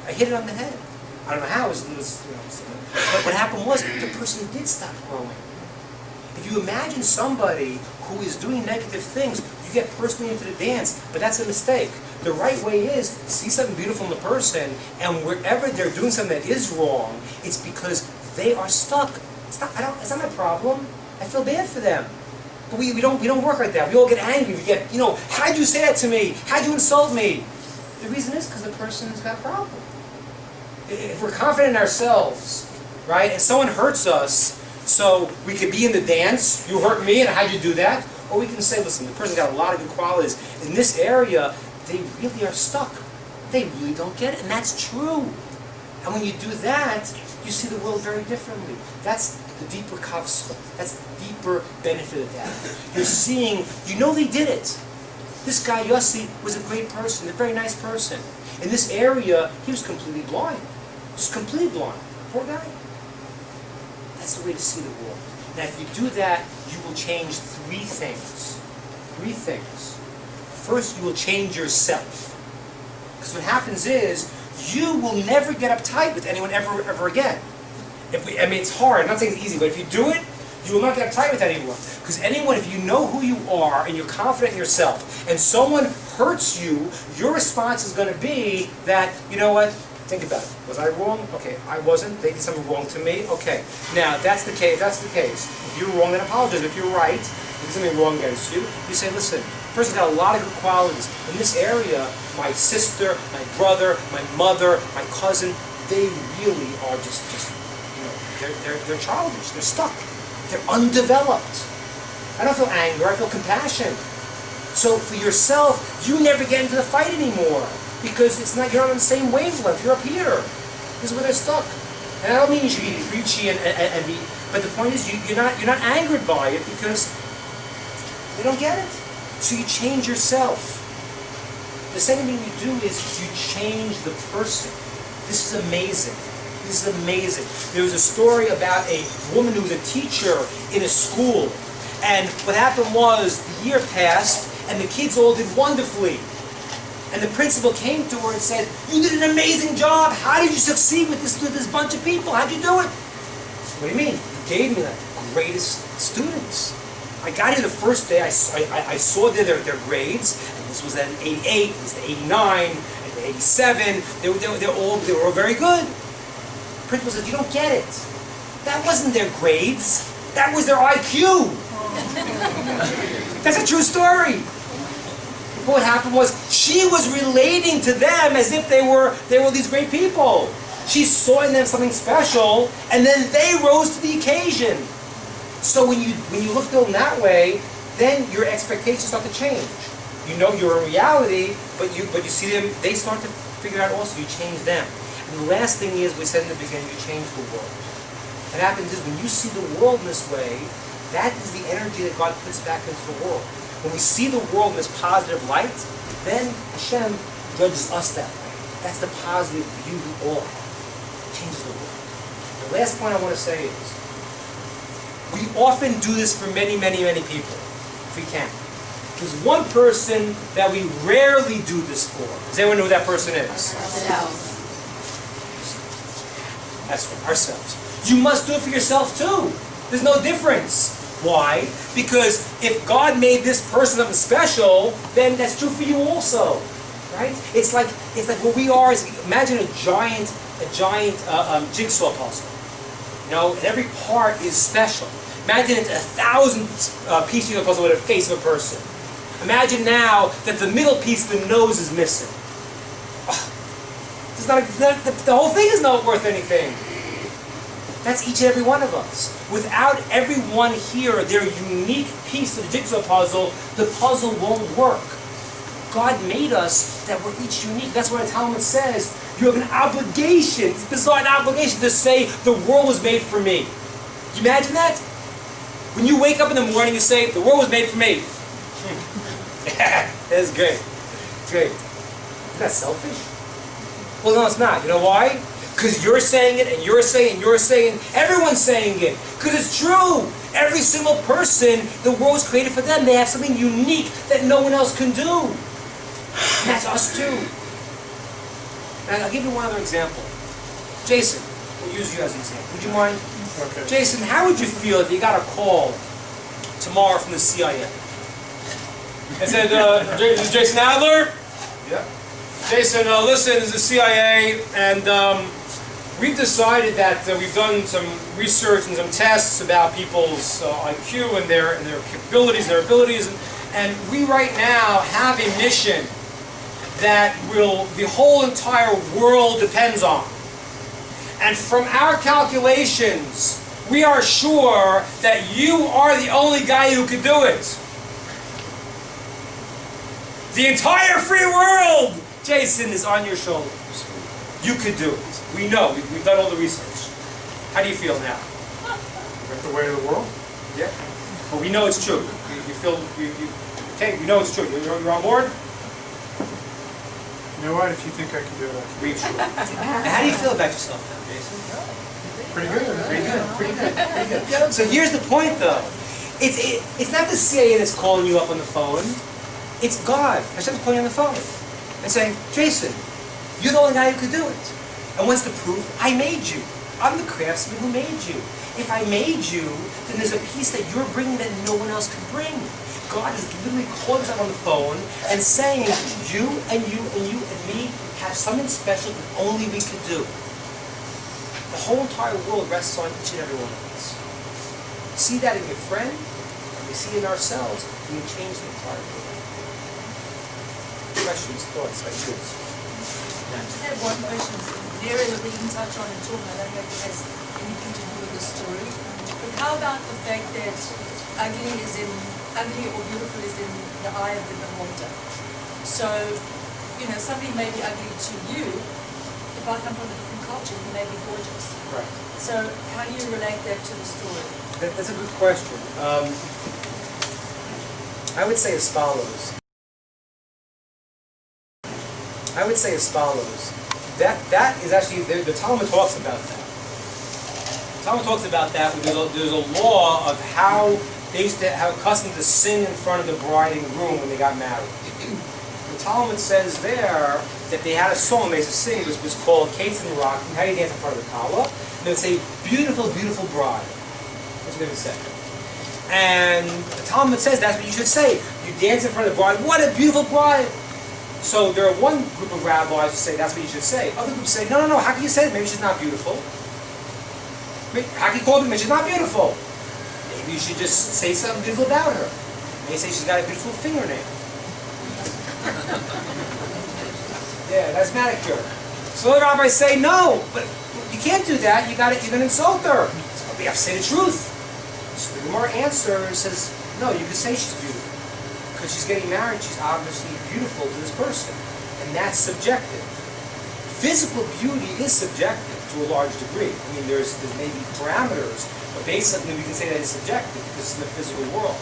I hit it on the head. I don't know how, but what happened was, the person did stop growing. If you imagine somebody who is doing negative things, you get personally into the dance, but that's a mistake. The right way is, see something beautiful in the person, and wherever they're doing something that is wrong, it's because they are stuck. It's not my problem. I feel bad for them. But we don't work like that. We all get angry. We get, how'd you say that to me? How'd you insult me? The reason is because the person's got a problem. If we're confident in ourselves, right, and someone hurts us, so we could be in the dance, you hurt me, and how'd you do that? Or we can say, listen, the person's got a lot of good qualities. In this area, they really are stuck. They really don't get it, and that's true. And when you do that, you see the world very differently. That's the deeper kavscha. That's the deeper benefit of that. You're seeing, they did it. This guy, Yossi, was a great person, a very nice person. In this area, he was completely blind. Just completely blind. Poor guy. That's the way to see the world. Now, if you do that, you will change 3 things. 3 things. First, you will change yourself. Because what happens is, you will never get uptight with anyone ever again. It's hard. I'm not saying it's easy, but if you do it, you will not get uptight with anyone. Because anyone, if you know who you are and you're confident in yourself, and someone hurts you, your response is going to be that, you know what? Think about it. Was I wrong? Okay, I wasn't. They did something wrong to me. Okay. Now, that's the case. If you're wrong, then apologize. If you're right, there's something wrong against you, you say, listen, the person's got a lot of good qualities. In this area, my sister, my brother, my mother, my cousin, they really are just they're childish. They're stuck. They're undeveloped. I don't feel anger. I feel compassion. So for yourself, you never get into the fight anymore. Because you're not on the same wavelength. You're up here. This is where they're stuck. And I don't mean you should be preachy and be, but the point is you're not angered by it because they don't get it. So you change yourself. The second thing you do is you change the person. This is amazing. This is amazing. There was a story about a woman who was a teacher in a school, and what happened was the year passed, and the kids all did wonderfully. And the principal came to her and said, you did an amazing job. How did you succeed with this bunch of people? How'd you do it? What do you mean? You gave me the greatest students. I got here the first day. I saw their grades. And this was an 88, this was an 89, and an 87. They were all very good. The principal said, you don't get it. That wasn't their grades. That was their IQ. That's a true story. What happened was she was relating to them as if they were these great people. She saw in them something special, and then they rose to the occasion. So when you look at them that way, then your expectations start to change. You know you're in reality, but you see them, they start to figure out also, you change them. And the last thing is, we said in the beginning, you change the world. What happens is, when you see the world in this way, that is the energy that God puts back into the world. When we see the world in this positive light, then Hashem judges us that way. That's the positive view we all have. It changes the world. The last point I want to say is, we often do this for many, many, many people, if we can. There's one person that we rarely do this for. Does anyone know who that person is? That's right, ourselves. You must do it for yourself too. There's no difference. Why? Because if God made this person something special, then that's true for you also, right? It's like what we are is, imagine a giant jigsaw puzzle. You know, and every part is special. Imagine it's 1,000 pieces of a puzzle with a face of a person. Imagine now that the middle piece, the nose, is missing. The whole thing is not worth anything. That's each and every one of us. Without everyone here, their unique piece of the jigsaw puzzle, the puzzle won't work. God made us that we're each unique. That's what the Talmud says. You have an obligation, it's bizarre, an obligation to say, the world was made for me. Can you imagine that? When you wake up in the morning, you say, the world was made for me. Yeah, that's great. It's great. Isn't that selfish? Well, no, it's not. You know why? Because you're saying it, and you're saying it, and you're saying it. Everyone's saying it. Because it's true. Every single person, the world was created for them. They have something unique that no one else can do. And that's us too. And I'll give you one other example. Jason, we'll use you as an example. Would you mind? Okay. Jason, how would you feel if you got a call tomorrow from the CIA? It said, this is Jason Adler? Yeah. Jason, listen, this is the CIA, and we've decided that we've done some research and some tests about people's IQ and their capabilities, their abilities, and we right now have a mission that the whole entire world depends on. And from our calculations, we are sure that you are the only guy who could do it. The entire free world, Jason, is on your shoulders. You could do it. We know. We've done all the research. How do you feel now? With the way of the world? Yeah. But we know it's true. You feel, okay, we know it's true. You're on board? You know what? If you think I can do it, I can. We're sure. And how do you feel about yourself now, Jason? Pretty good. Pretty good. Pretty good. Pretty good. So here's the point, though. It's not the CIA that's calling you up on the phone. It's God. Hashem's calling you on the phone and saying, Jason, you're the only guy who could do it. And what's the proof? I made you. I'm the craftsman who made you. If I made you, then there's a piece that you're bringing that no one else can bring. God is literally calling us up on the phone and saying, you and you and you and me have something special that only we can do. The whole entire world rests on each and every one of us. See that in your friend, and we see it in ourselves, and we change the entire world. Questions, thoughts, ideas? I just have one question. Very little you can touch on and talk. I don't know if it has anything to do with the story. But how about the fact that ugly or beautiful is in the eye of the beholder? So, somebody may be ugly to you. If I come from a different culture, you may be gorgeous. Right. So how do you relate that to the story? That's a good question. I would say as follows. That is actually, the Talmud talks about that. The Talmud talks about that. There's a law of how they used to have a custom to sing in front of the bride and groom when they got married. The Talmud says there that they had a song they used to sing, which was called Kates and Rock, how you dance in front of the Kala. And they would say, beautiful, beautiful bride. That's what they would say. And the Talmud says that's what you should say. You dance in front of the bride. What a beautiful bride! So there are one group of rabbis who say that's what you should say. Other groups say, no, how can you say that? Maybe she's not beautiful. How can you call her? Maybe she's not beautiful. Maybe you should just say something beautiful about her. Maybe say she's got a beautiful fingernail. Yeah, that's manicure. So the rabbis say, no, but you can't do that. You're gonna insult her. So we have to say the truth. So the Gemara answers, says, no, you can say she's beautiful. Because she's getting married, she's obviously beautiful to this person. And that's subjective. Physical beauty is subjective to a large degree. I mean, there's maybe parameters, but basically we can say that it's subjective because it's in the physical world.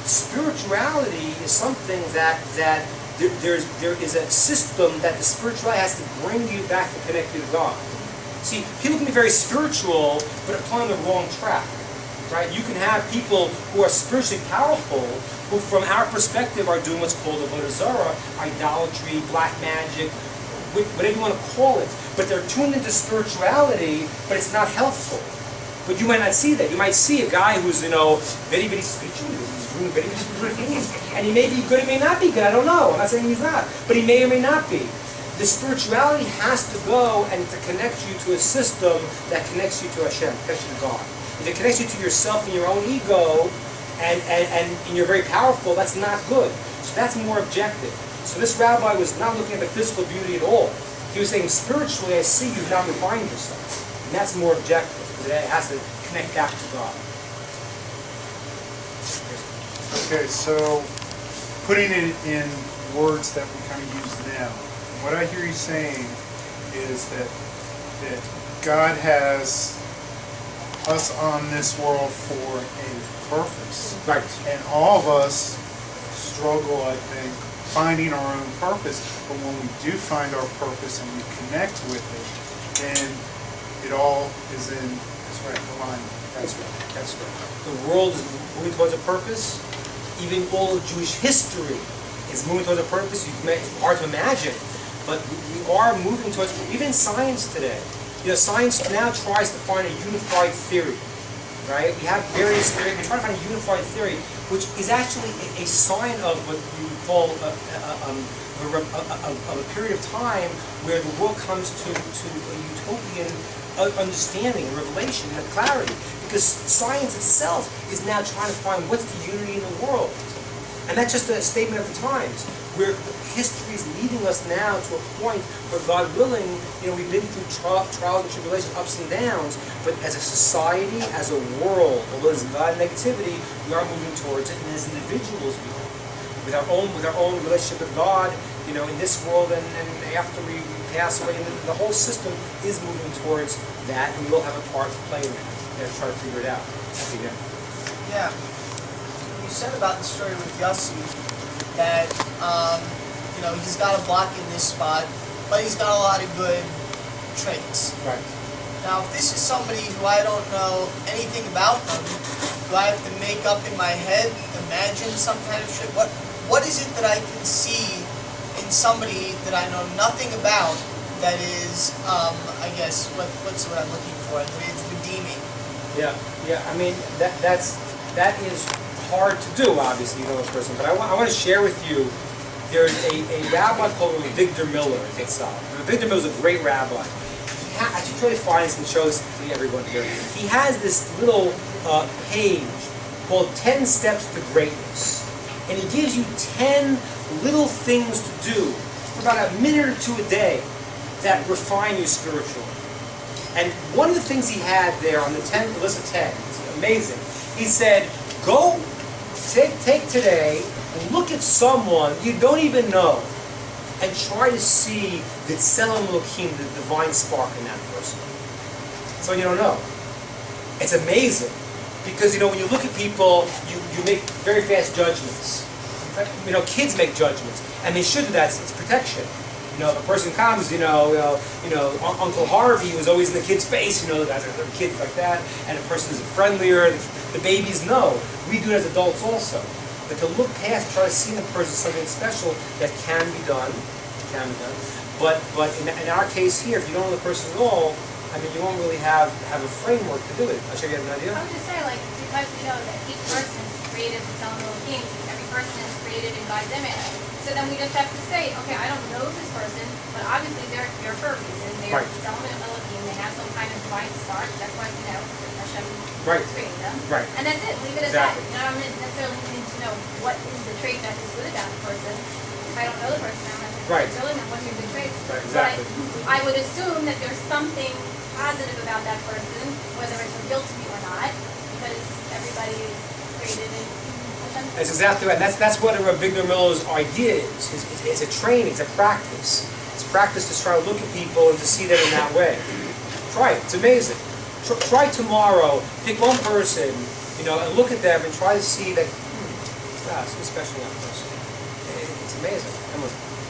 Spirituality is something that there is a system that the spirituality has to bring you back to connect you to God. See, people can be very spiritual, but applying the wrong track. Right? You can have people who are spiritually powerful, who from our perspective are doing what's called avodah zarah, idolatry, black magic, whatever you want to call it. But they're tuned into spirituality, but it's not healthful. But you might not see that. You might see a guy who's, very, very spiritual, he's doing very, very spiritual things. And he may be good, he may not be good, I don't know. I'm not saying he's not. But he may or may not be. The spirituality has to go and to connect you to a system that connects you to Hashem, connects you to God. If it connects you to yourself and your own ego, and you're very powerful, that's not good. So that's more objective. So this rabbi was not looking at the physical beauty at all. He was saying, spiritually, I see you've not refined yourself. And that's more objective, because it has to connect back to God. Okay, so putting it in words that we kind of use now, what I hear you saying is that God has us on this world for a purpose. Right. And all of us struggle, I think, finding our own purpose. But when we do find our purpose and we connect with it, then it all is in alignment. That's right. That's right. The world is moving towards a purpose. Even all of Jewish history is moving towards a purpose. It's hard to imagine, but we are moving towards, even science today. Science now tries to find a unified theory, right? We have various theories. We try to find a unified theory, which is actually a sign of what you would call a period of time where the world comes to a utopian understanding, revelation, and clarity. Because science itself is now trying to find what's the unity in the world. And that's just a statement of the times, where history is leading us now to a point where, God willing, we've been through trials and tribulations, ups and downs, but as a society, as a world, although there's a lot of negativity, we are moving towards it, and as individuals we are. With our own relationship with God, in this world, and after we pass away, and the whole system is moving towards that, and we'll have a part to play in that. We have to try to figure it out. Yeah. You said about the story with Yossi that he's got a block in this spot, but he's got a lot of good traits. Right. Now, if this is somebody who I don't know anything about them, do I have to make up in my head, imagine some kind of shit? What is it that I can see in somebody that I know nothing about that is, I guess, what's what I'm looking for? That is redeeming. Yeah. I mean, that is hard to do, obviously, a person. But I want to share with you. There's a rabbi called Victor Miller. Victor Miller is a great rabbi. I should try to find this and show this to everyone here. He has this little page called 10 Steps to Greatness. And he gives you 10 little things to do for about a minute or two a day that refine you spiritually. And one of the things he had there on the list of 10, it's amazing. He said, go take today and look at someone you don't even know and try to see the Tselem Elohim, the divine spark in that person. So you don't know. It's amazing. Because, when you look at people, you make very fast judgments. Kids make judgments. And they should do that. It's protection. The person comes, Uncle Harvey was always in the kid's face, there are kids like that, and a person is friendlier, the babies know. We do it as adults also. But to look past, try to see in the person something special that can be done, But in our case here, if you don't know the person at all, you won't really have a framework to do it. I'll show you an idea. I would just say, because we know that each person is created with Tselem Elohim, every person is created in God's image. So then we just have to say, okay, I don't know this person, but obviously they're for a reason. They're Tselem Elohim. They have some kind of divine spark. That's why Hashem created them. Right. And that's it. Leave it at that. I don't necessarily need to know what is the trait that is good about the person. If I don't know the person, I don't have to Right. Children and what are your good traits. Right, exactly. But I would assume that there's something positive about that person, whether it's revealed to me or not, because everybody is created in Hashem's image. That's exactly right. That's what Victor Miller's idea is. It's a training, it's a practice. It's practice to try to look at people and to see them in that way. Try it. It's amazing. Try tomorrow. Pick one person, and look at them and try to see that. Something special in that person. It's amazing.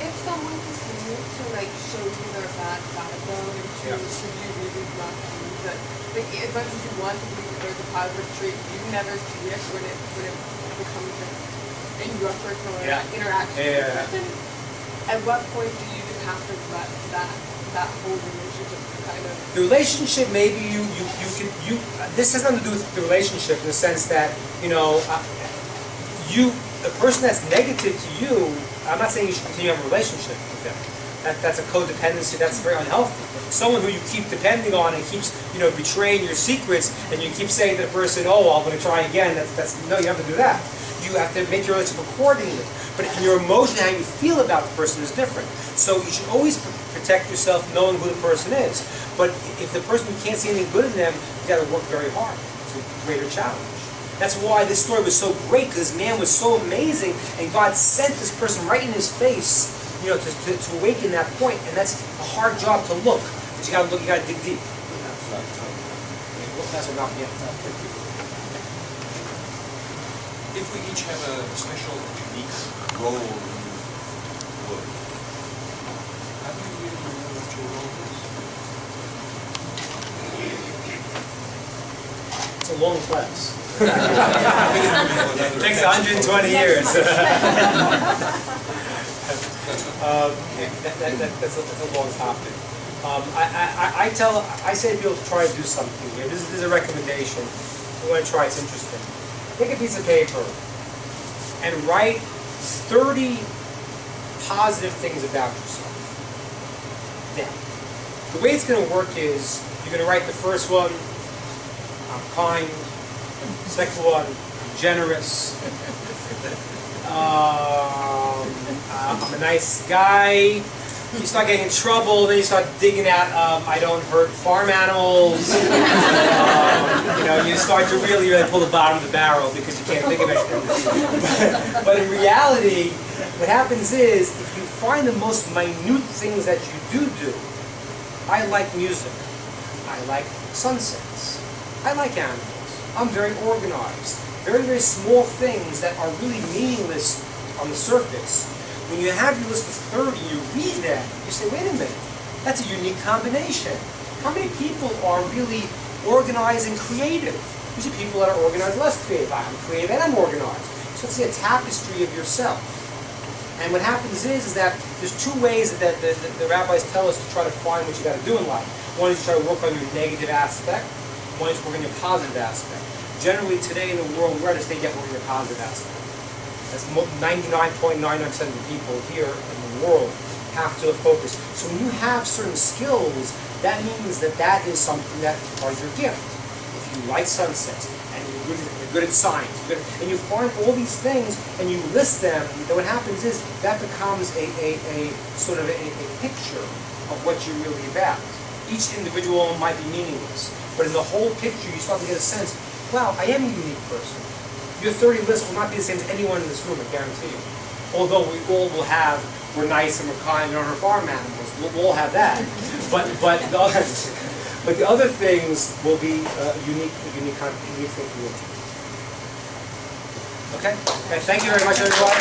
If someone continues to show you their bad background and choose to be really blunt to you, that as much as you want to believe that there's a positive trait, you never see it when it becomes in your personal interaction with the person. At what point do you just have to let that whole relationship kind of... The relationship, maybe you can, this has nothing to do with the relationship in the sense that, the person that's negative to you, I'm not saying you should continue to have a relationship with them. That's a codependency, that's very unhealthy. Someone who you keep depending on and keeps, betraying your secrets, and you keep saying to the person, oh, I'm going to try again, no, you have to do that. You have to make your relationship accordingly. But in your emotion, how you feel about the person is different. So you should always protect yourself knowing who the person is. But if the person, you can't see anything good in them, you got to work very hard. It's a greater challenge. That's why this story was so great, because this man was so amazing, and God sent this person right in his face, to awaken that point. And that's a hard job to look. But you got to look, you got to dig deep. That's what Malcolm, If we each have a special, unique role in the world, how do you really know what your role is? It's a long class. It takes 120 years. That's a long topic. I say to people to try to do something here. This is a recommendation. You want to try, it's interesting. Take a piece of paper and write 30 positive things about yourself. Now, the way it's going to work is you're going to write the first one, I'm kind. Second one, I'm generous. I'm a nice guy. You start getting in trouble, then you start digging out, I don't hurt farm animals. You start to really pull the bottom of the barrel because you can't think of anything. But in reality, what happens is, if you find the most minute things that you do, I like music. I like sunsets. I like animals. I'm very organized. Very, very small things that are really meaningless on the surface. When you have your list of 30, you read that, you say, wait a minute, that's a unique combination. How many people are really organized and creative? Usually people that are organized are less creative. I'm creative and I'm organized. So let's see a tapestry of yourself. And what happens is that there's two ways that the rabbis tell us to try to find what you got to do in life. One is to try to work on your negative aspect. One is to work on your positive aspect. Generally today in the world, we're at a state you have to work on your positive aspect. That's 99.99% of the people here in the world have to focus. So when you have certain skills, that means that is something that is part of your gift. If you like sunsets, and you're good at science, and you find all these things, and you list them, then what happens is that becomes a sort of a picture of what you're really about. Each individual might be meaningless, but in the whole picture, you start to get a sense, wow, I am a unique person. Your 30 list will not be the same as anyone in this room, I guarantee you. Although we all will have, we're nice and we're kind and we're farm animals. We'll all have that. But the other things will be unique thing for you. Okay? Thank you very much, everybody.